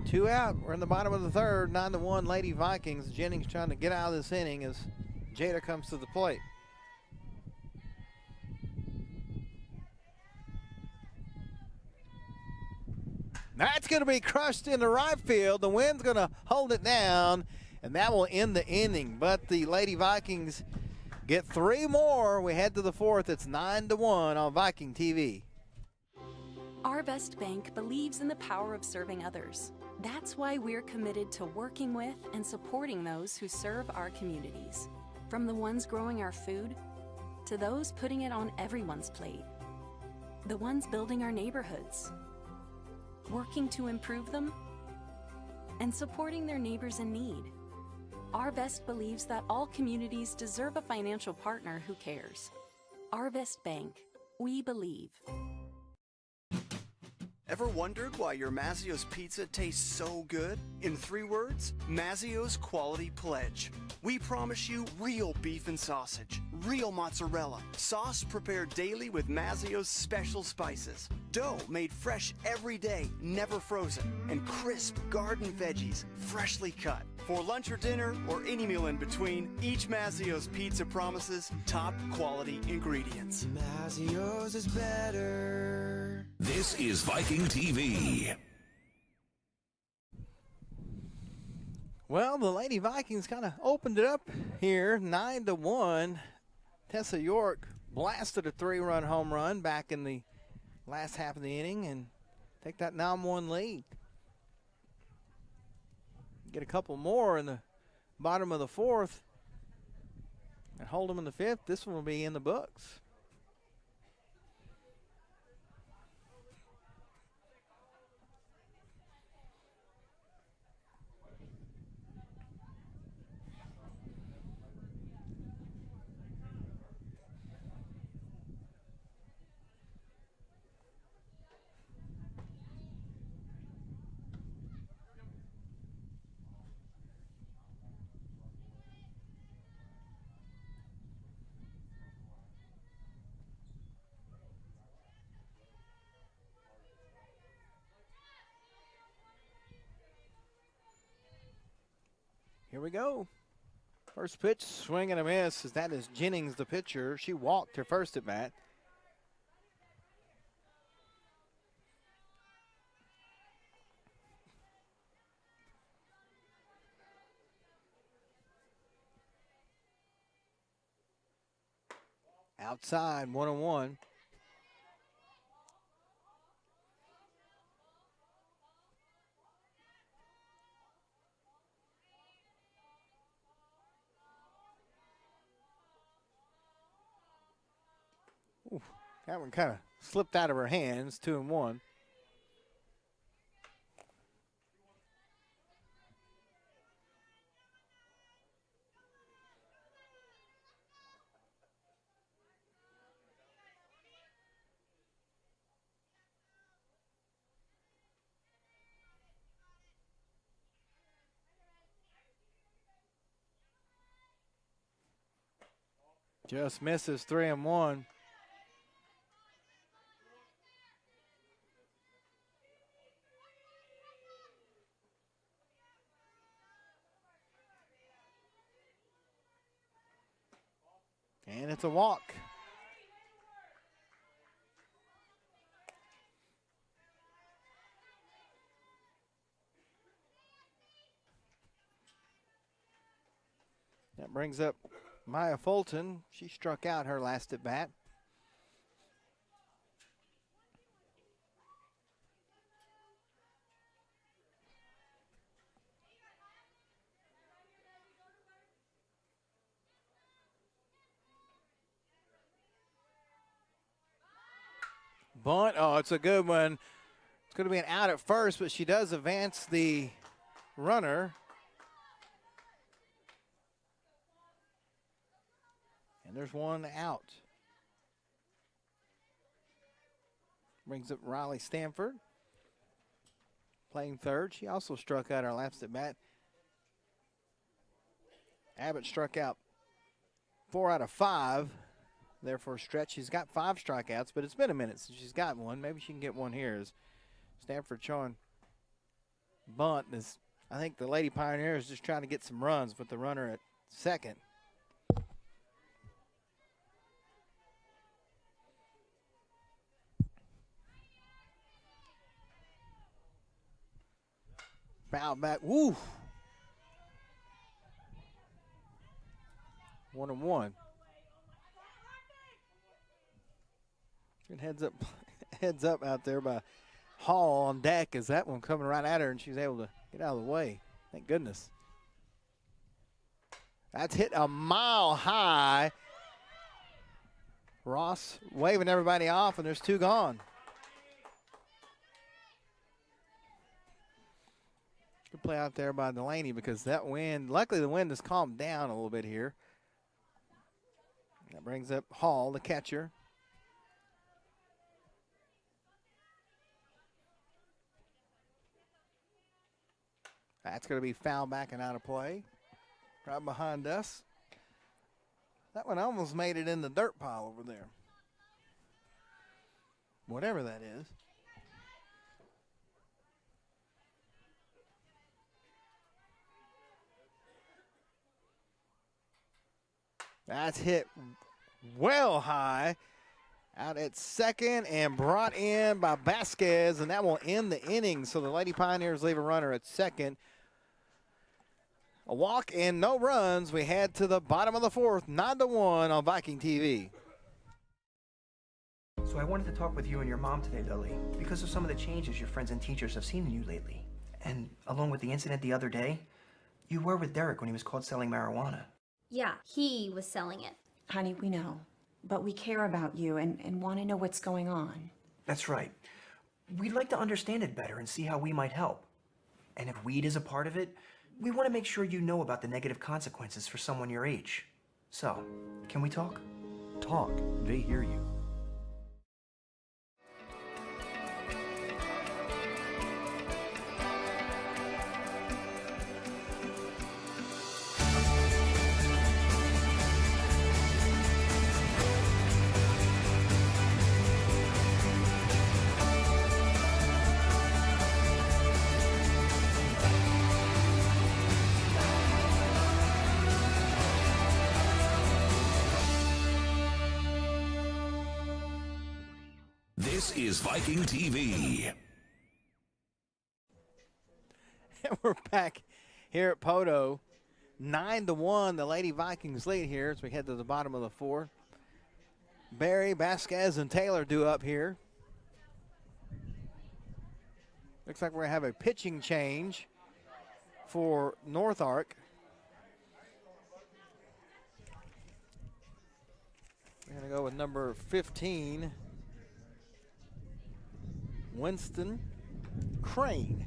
F: 2 out. We're in the bottom of the 3rd. 9-1 Lady Vikings. Jennings trying to get out of this inning as Jada comes to the plate. That's going to be crushed into right field. The wind's going to hold it down, and that will end the inning. But the Lady Vikings get 3 more. We head to the 4th. It's 9-1 on Viking TV.
G: Our Best Bank believes in the power of serving others. That's why we're committed to working with and supporting those who serve our communities. From the ones growing our food to those putting it on everyone's plate. The ones building our neighborhoods, working to improve them, and supporting their neighbors in need. Our Best believes that all communities deserve a financial partner who cares. Our Best Bank, we believe.
C: Ever wondered why your Mazzio's pizza tastes so good? In 3 words, Mazzio's Quality Pledge. We promise you real beef and sausage, real mozzarella, sauce prepared daily with Mazzio's special spices, dough made fresh every day, never frozen, and crisp garden veggies, freshly cut. For lunch or dinner, or any meal in between, each Mazzio's pizza promises top quality ingredients.
D: Mazzio's is better.
P: This is Viking TV.
F: Well, the Lady Vikings kind of opened it up here, 9-1. Tessa York blasted a 3-run home run back in the last half of the inning and take that 9-1 lead. Get a couple more in the bottom of the 4th and hold them in the 5th. This one will be in the books. Here we go. First pitch, swing and a miss. That is Jennings, the pitcher. She walked her first at bat. Outside, 1-1. Ooh, that one kind of slipped out of her hands, 2-1. Just misses, 3-1. And it's a walk. That brings up Maya Fulton. She struck out her last at bat. Bunt, oh, it's a good one. It's going to be an out at first, but she does advance the runner. And there's one out. Brings up Riley Stanford, playing third. She also struck out her last at bat. Abbott struck out 4 out of 5. There for a stretch. She's got 5 strikeouts, but it's been a minute since she's got one. Maybe she can get one here as Stanford showing bunt. Is, I think the Lady Pioneers just trying to get some runs with the runner at second. Foul back. Woo! 1-1. Good heads up out there by Hall on deck as that one coming right at her, and she's able to get out of the way. Thank goodness. That's hit a mile high. Ross waving everybody off, and there's two gone. Good play out there by Delaney because that wind, luckily the wind has calmed down a little bit here. That brings up Hall, the catcher. That's going to be fouled back and out of play. Right behind us. That one almost made it in the dirt pile over there. Whatever that is. That's hit well high. Out at second and brought in by Vasquez, and that will end the inning. So the Lady Pioneers leave a runner at second. A walk and no runs. We head to the bottom of the fourth, 9-1 on Viking TV.
H: So I wanted to talk with you and your mom today, Lily, because of some of the changes your friends and teachers have seen in you lately. And along with the incident the other day, you were with Derek when he was caught selling marijuana.
I: Yeah, he was selling it.
J: Honey, we know. But we care about you and want to know what's going on.
H: That's right. We'd like to understand it better and see how we might help. And if weed is a part of it, we want to make sure you know about the negative consequences for someone your age. So, can we talk?
K: Talk. They hear you.
P: This is Viking TV.
F: And we're back here at Poto. 9-1, the Lady Vikings lead here as we head to the bottom of the fourth. Barry, Vasquez, and Taylor due up here. Looks like we're going to have a pitching change for North Ark. We're going to go with number 15, Winston Crane.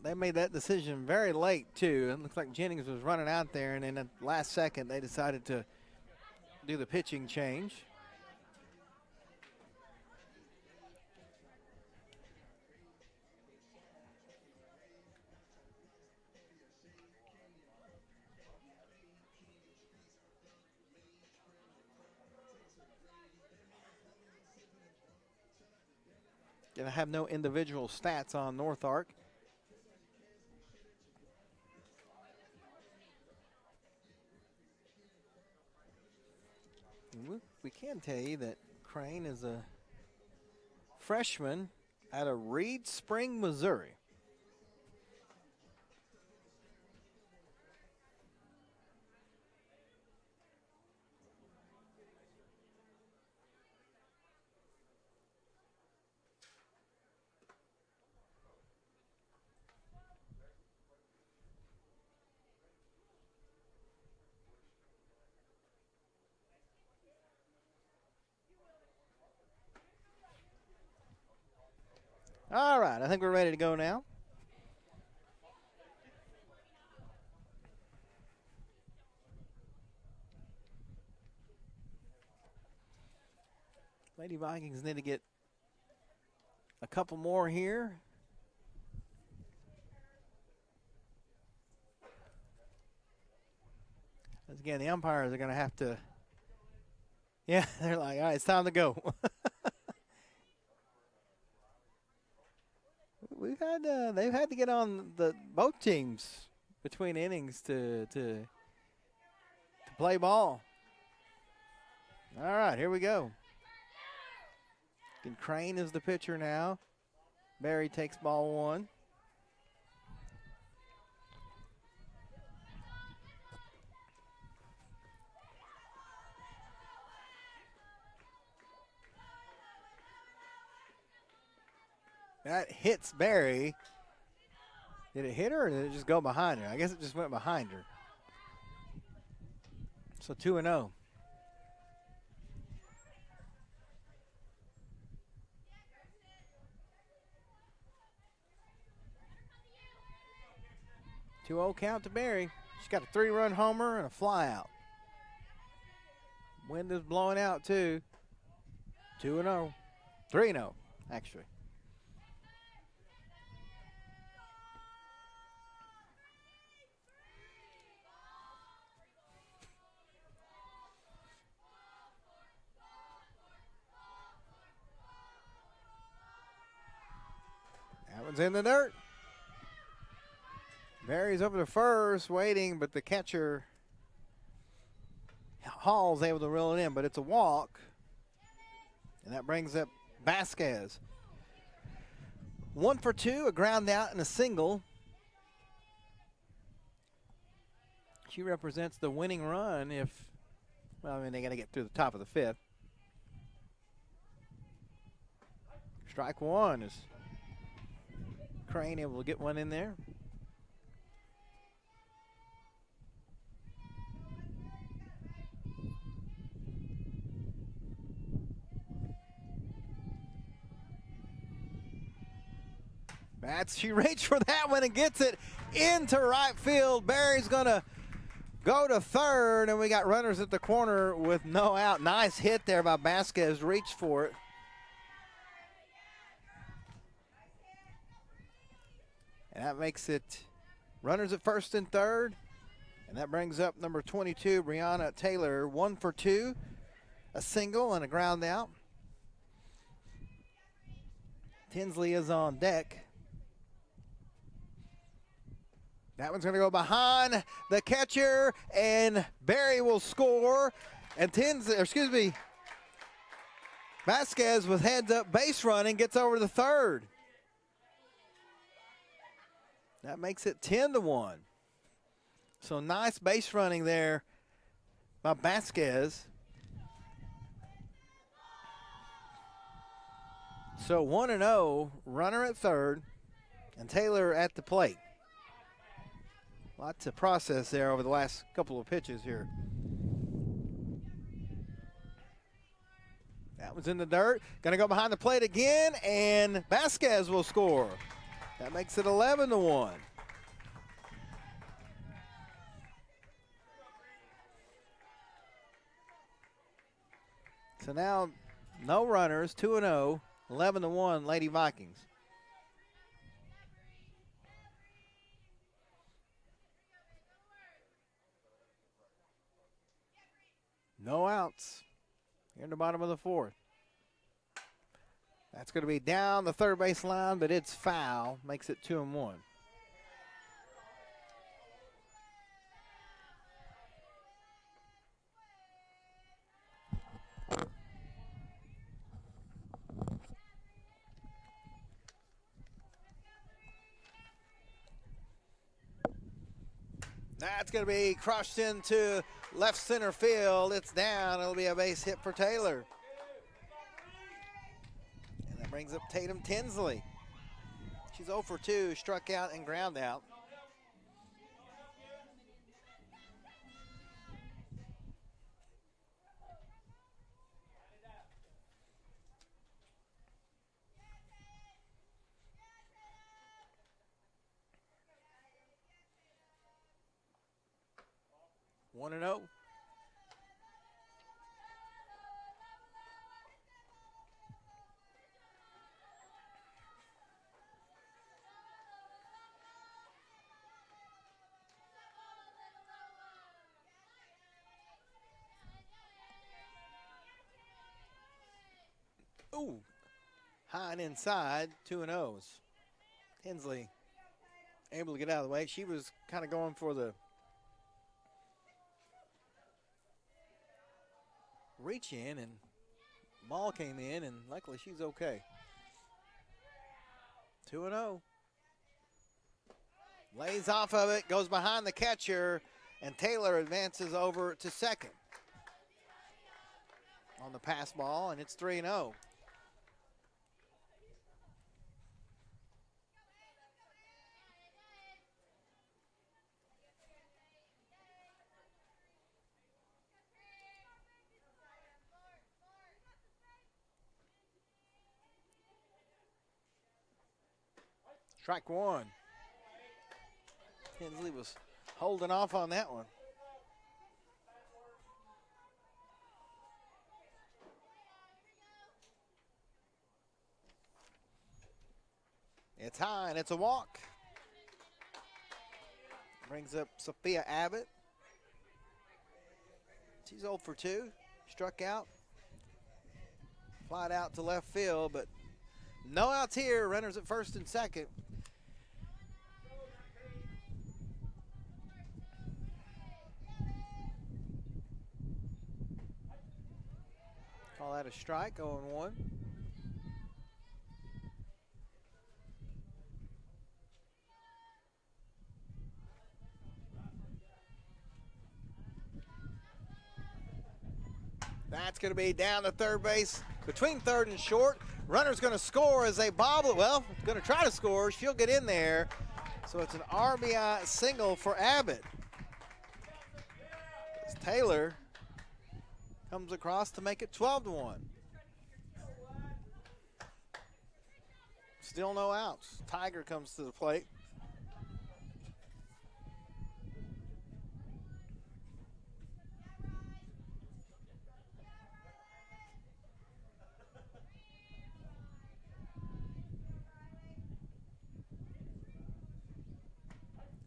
F: They made that decision very late, too. It looks like Jennings was running out there, and in the last second, they decided to do the pitching change. Gonna have no individual stats on North Ark. We can tell you that Crane is a freshman out of Reed Spring, Missouri. All right, I think we're ready to go now. Lady Vikings need to get a couple more here. As again, the umpires are going to have to, yeah, they're like, all right, it's time to go. they've had to get on both teams between innings to play ball. All right, here we go. And Crane is the pitcher now. Barry takes ball 1. That hits Barry. Did it hit her or did it just go behind her? I guess it just went behind her. So 2-0. Count to Barry. She's got a 3-run homer and a fly out. Wind is blowing out too. 2-0. 3-0, actually. That one's in the dirt. Barry's over to first, waiting, but the catcher, Hall's able to reel it in, but it's a walk. And that brings up Vasquez. 1 for 2, a ground out and a single. She represents the winning run if, well, I mean, they got to get through the top of the 5th. Strike 1 is Crane able to get one in there. She reached for that one and gets it into right field. Barry's going to go to third, and we got runners at the corner with no out. Nice hit there by Vasquez. Reached for it. And that makes it runners at first and third. And that brings up number 22, Brianna Taylor. 1 for 2, a single and a ground out. Tinsley is on deck. That one's going to go behind the catcher, and Barry will score. And Vasquez with heads up base running gets over to third. That makes it 10-1. So nice base running there by Vasquez. So 1-0, runner at third, and Taylor at the plate. Lots of process there over the last couple of pitches here. That was in the dirt. Going to go behind the plate again, and Vasquez will score. That makes it 11-1. So now no runners, 2-0, 11-1 Lady Vikings. No outs here in the bottom of the 4th. That's going to be down the third base line, but it's foul. Makes it 2-1. That's going to be crushed into left center field. It's down. It'll be a base hit for Taylor. And that brings up Tatum Tinsley. She's 0 for 2, struck out and ground out. One and 0. Ooh, high and inside, 2-0s. Hensley able to get out of the way. She was kind of going for the reach in, and ball came in, and luckily she's okay. 2-0. Lays off of it, goes behind the catcher, and Taylor advances over to second on the pass ball, and it's 3-0. Strike one. Hensley was holding off on that one. It's high and it's a walk. Brings up Sophia Abbott. She's 0 for 2. Struck out. Flied out to left field, but no outs here. Runners at first and second. Call that a strike, 0-1. That's going to be down to third base between third and short. Runner's going to score as they bobble. Well, going to try to score. She'll get in there. So it's an RBI single for Abbott. As Taylor comes across to make it 12-1. Still no outs. Tiger comes to the plate.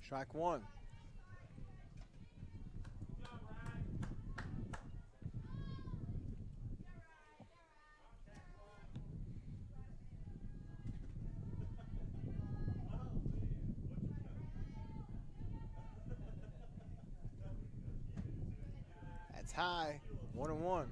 F: Strike one. That's high, 1-1.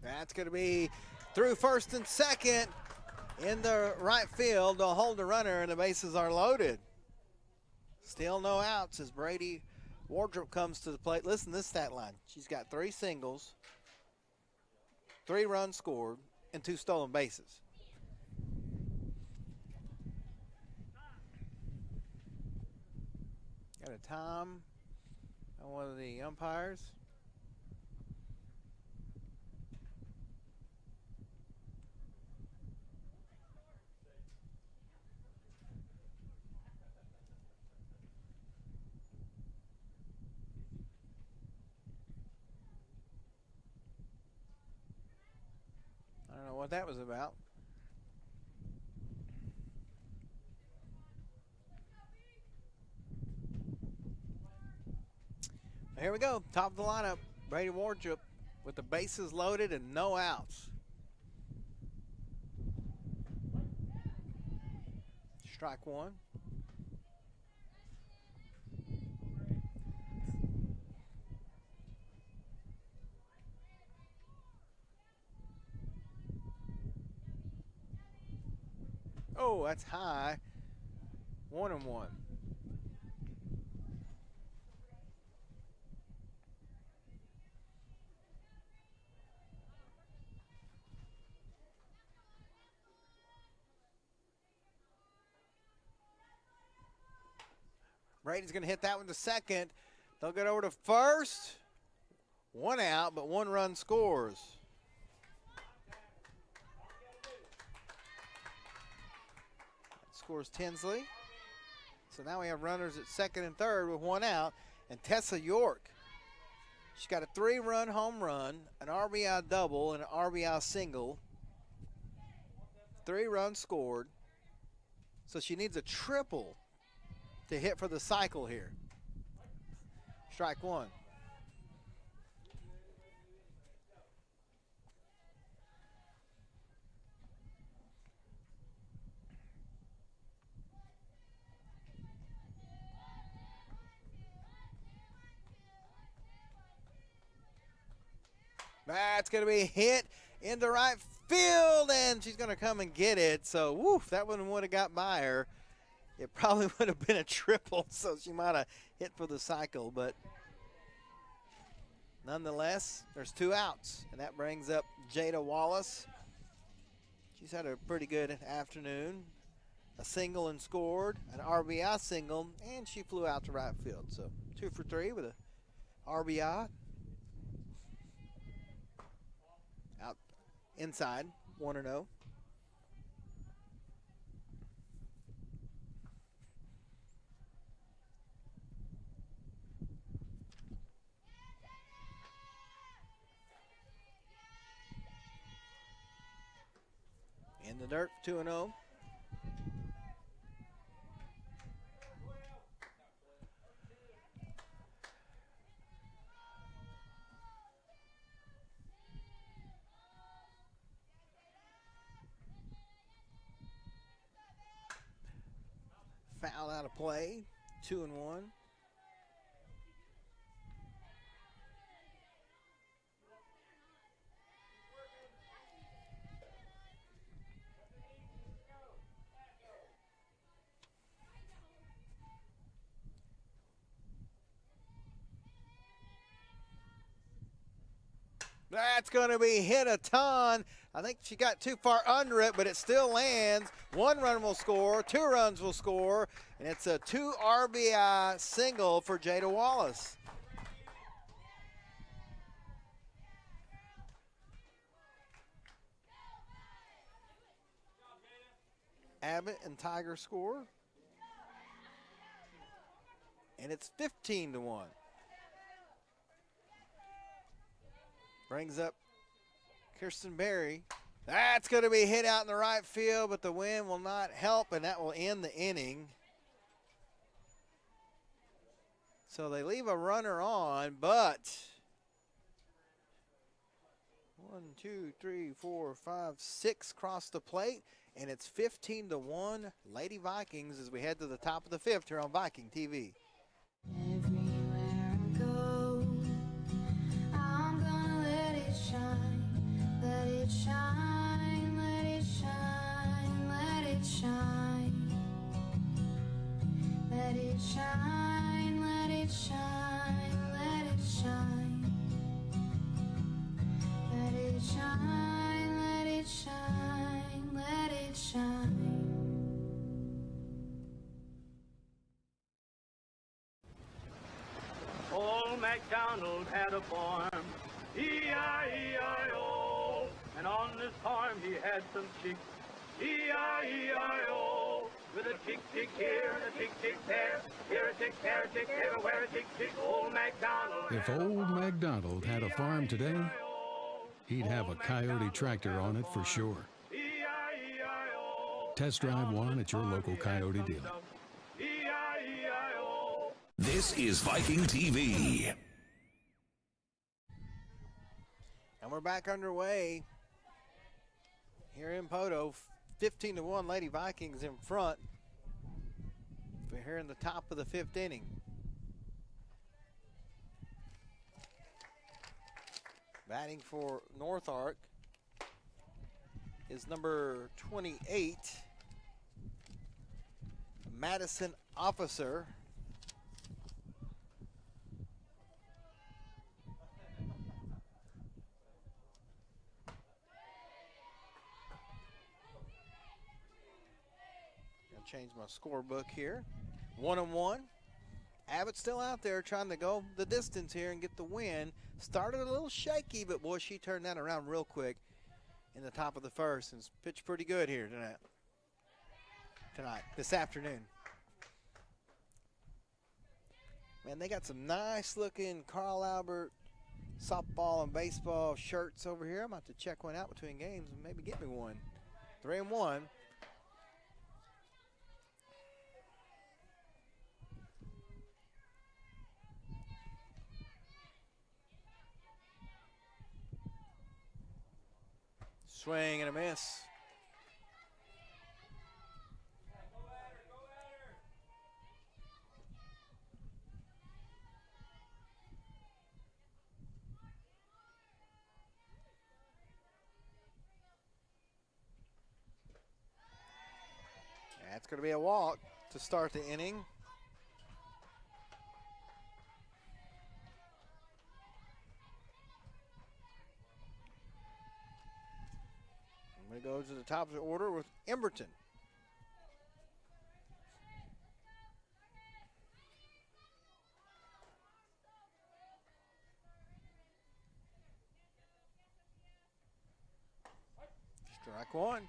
F: That's going to be through first and second in the right field. They'll hold the runner, and the bases are loaded. Still no outs as Brady Wardrop comes to the plate. Listen to this stat line. She's got 3 singles, 3 runs scored, and 2 stolen bases. Got a time on one of the umpires. I don't know what that was about. Here we go, top of the lineup. Brady Wardrop with the bases loaded and no outs. Strike one. Oh, that's high. 1-1. Brady's going to hit that one to second. They'll get over to first. 1 out, but 1 run scores. Scores Tinsley. So now we have runners at second and third with 1 out. And Tessa York, she's got a 3-run home run, an RBI double, and an RBI single. 3 runs scored. So she needs a triple to hit for the cycle here. Strike one. That's going to be hit into right field, and she's going to come and get it. So, woof, that one would have got by her. It probably would have been a triple, so she might have hit for the cycle. But nonetheless, there's 2 outs, and that brings up Jada Wallace. She's had a pretty good afternoon. A single and scored, an RBI single, and she flew out to right field. So 2 for 3 with a RBI. Out inside, 1-0. In the dirt, 2-0. Foul out of play, 2-1. That's going to be hit a ton. I think she got too far under it, but it still lands. 1 run will score, 2 runs will score, and it's a 2 RBI single for Jada Wallace. Abbott and Tiger score, and it's 15-1. Brings up Kirsten Berry. That's going to be hit out in the right field, but the wind will not help, and that will end the inning. So they leave a runner on, but 1, 2, 3, 4, 5, 6 cross the plate, and it's 15-1 Lady Vikings as we head to the top of the 5th here on Viking TV.
L: Let it shine, let it shine, let it shine. Let it shine, let it shine, let it shine. Let it shine, let it shine, let it shine.
M: Old MacDonald had a farm, E-I-E-I-O. And on this farm he had some chicks, E-I-E-I-O. With a tick, tick here and a tick, tick there. Here a tick, there a tick, everywhere a tick, tick. Old MacDonald.
N: If old MacDonald had a farm today, he'd have a Coyote tractor on it for sure. Test drive one at your local Coyote dealer.
P: This is Viking TV.
F: And we're back underway here in Poto. 15-1 Lady Vikings in front. We're here in the top of the 5th inning. Batting for North Ark is number 28, Madison Officer. Change my scorebook here. 1-1. Abbott's still out there trying to go the distance here and get the win. Started a little shaky, but boy, she turned that around real quick in the top of the 1st and pitched pretty good here this afternoon. Man, they got some nice looking Carl Albert softball and baseball shirts over here. I'm about to check one out between games and maybe get me one. 3-1. Swing and a miss. That's going to be a walk to start the inning. I'm going to go to the top of the order with Emberton. Strike one.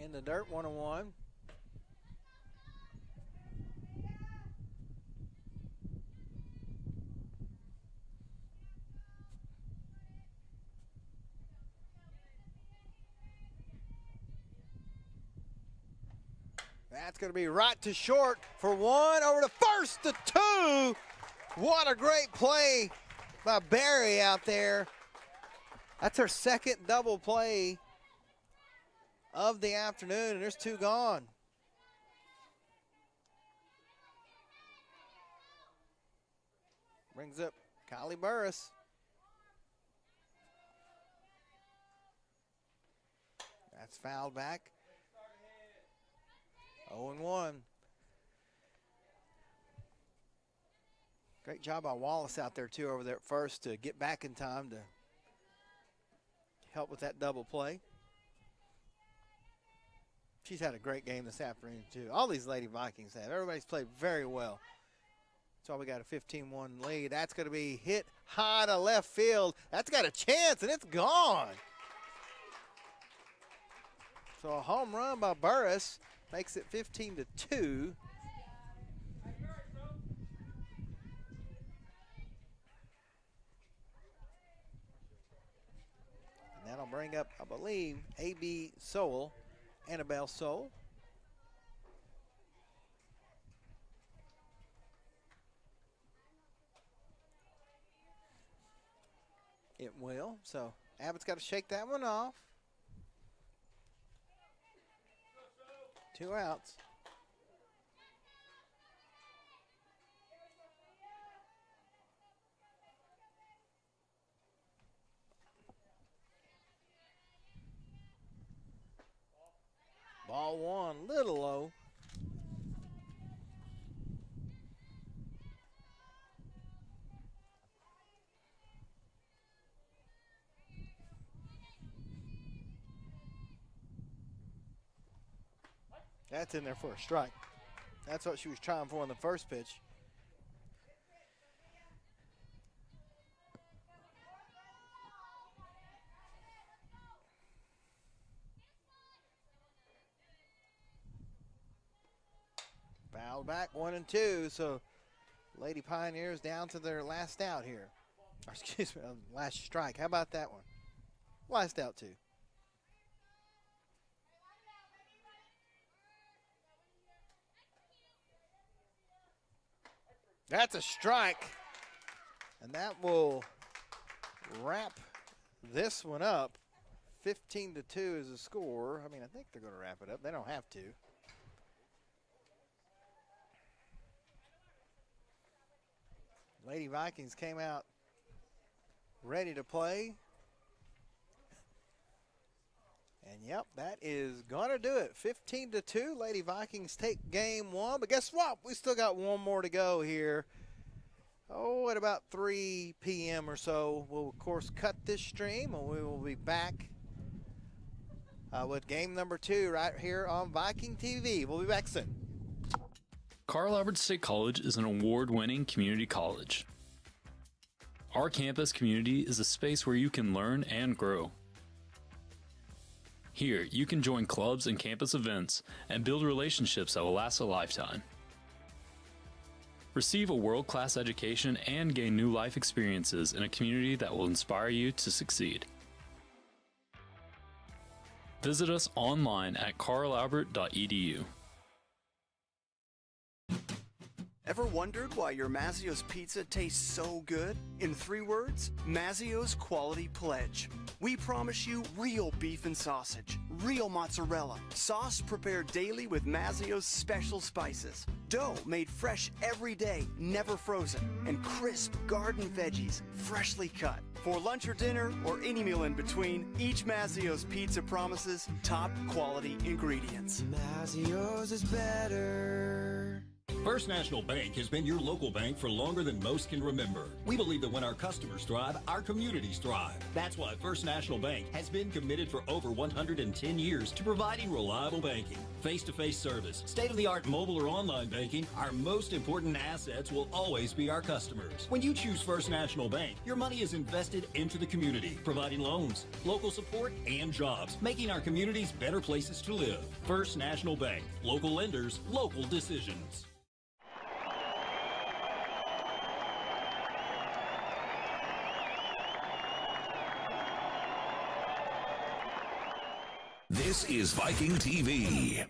F: In the dirt, 1-1. That's going to be right to short for one, over to first to two. What a great play by Barry out there. That's her second double play of the afternoon, and there's two gone. Brings up Kylie Burris. That's fouled back. 0-1. Great job by Wallace out there, too, over there at first to get back in time to help with that double play. She's had a great game this afternoon, too. All these Lady Vikings have. Everybody's played very well. So we got a 15-1 lead. That's going to be hit high to left field. That's got a chance, and it's gone. So a home run by Burris makes it 15-2. And that'll bring up, I believe, A.B. Sowell, Annabelle Sowell. It will. So Abbott's got to shake that one off. 2 outs. Ball one, little low. That's in there for a strike. That's what she was trying for in the first pitch. Foul back, 1-2. So Lady Pioneers down to their last out here. Or excuse me, last strike. How about that one? Last out, too. That's a strike, and that will wrap this one up. 15-2 is the score. I mean, I think they're going to wrap it up. They don't have to. Lady Vikings came out ready to play. And, yep, that is going to do it. 15-2, Lady Vikings take game one. But guess what? We still got one more to go here. Oh, at about 3 p.m. or so, we'll, of course, cut this stream, and we will be back with game number 2 right here on Viking TV. We'll be back soon.
E: Carl Albert State College is an award-winning community college. Our campus community is a space where you can learn and grow. Here, you can join clubs and campus events and build relationships that will last a lifetime. Receive a world-class education and gain new life experiences in a community that will inspire you to succeed. Visit us online at carlalbert.edu.
C: Ever wondered why your Mazzio's pizza tastes so good? In 3 words, Mazzio's Quality Pledge. We promise you real beef and sausage, real mozzarella, sauce prepared daily with Mazzio's special spices, dough made fresh every day, never frozen, and crisp garden veggies, freshly cut. For lunch or dinner, or any meal in between, each Mazzio's pizza promises top quality ingredients.
D: Mazzio's is better.
B: First National Bank has been your local bank for longer than most can remember. We believe that when our customers thrive, our communities thrive. That's why First National Bank has been committed for over 110 years to providing reliable banking, face-to-face service, state-of-the-art mobile or online banking. Our most important assets will always be our customers. When you choose First National Bank, your money is invested into the community, providing loans, local support, and jobs, making our communities better places to live. First National Bank. Local lenders, local decisions.
P: This is Viking TV.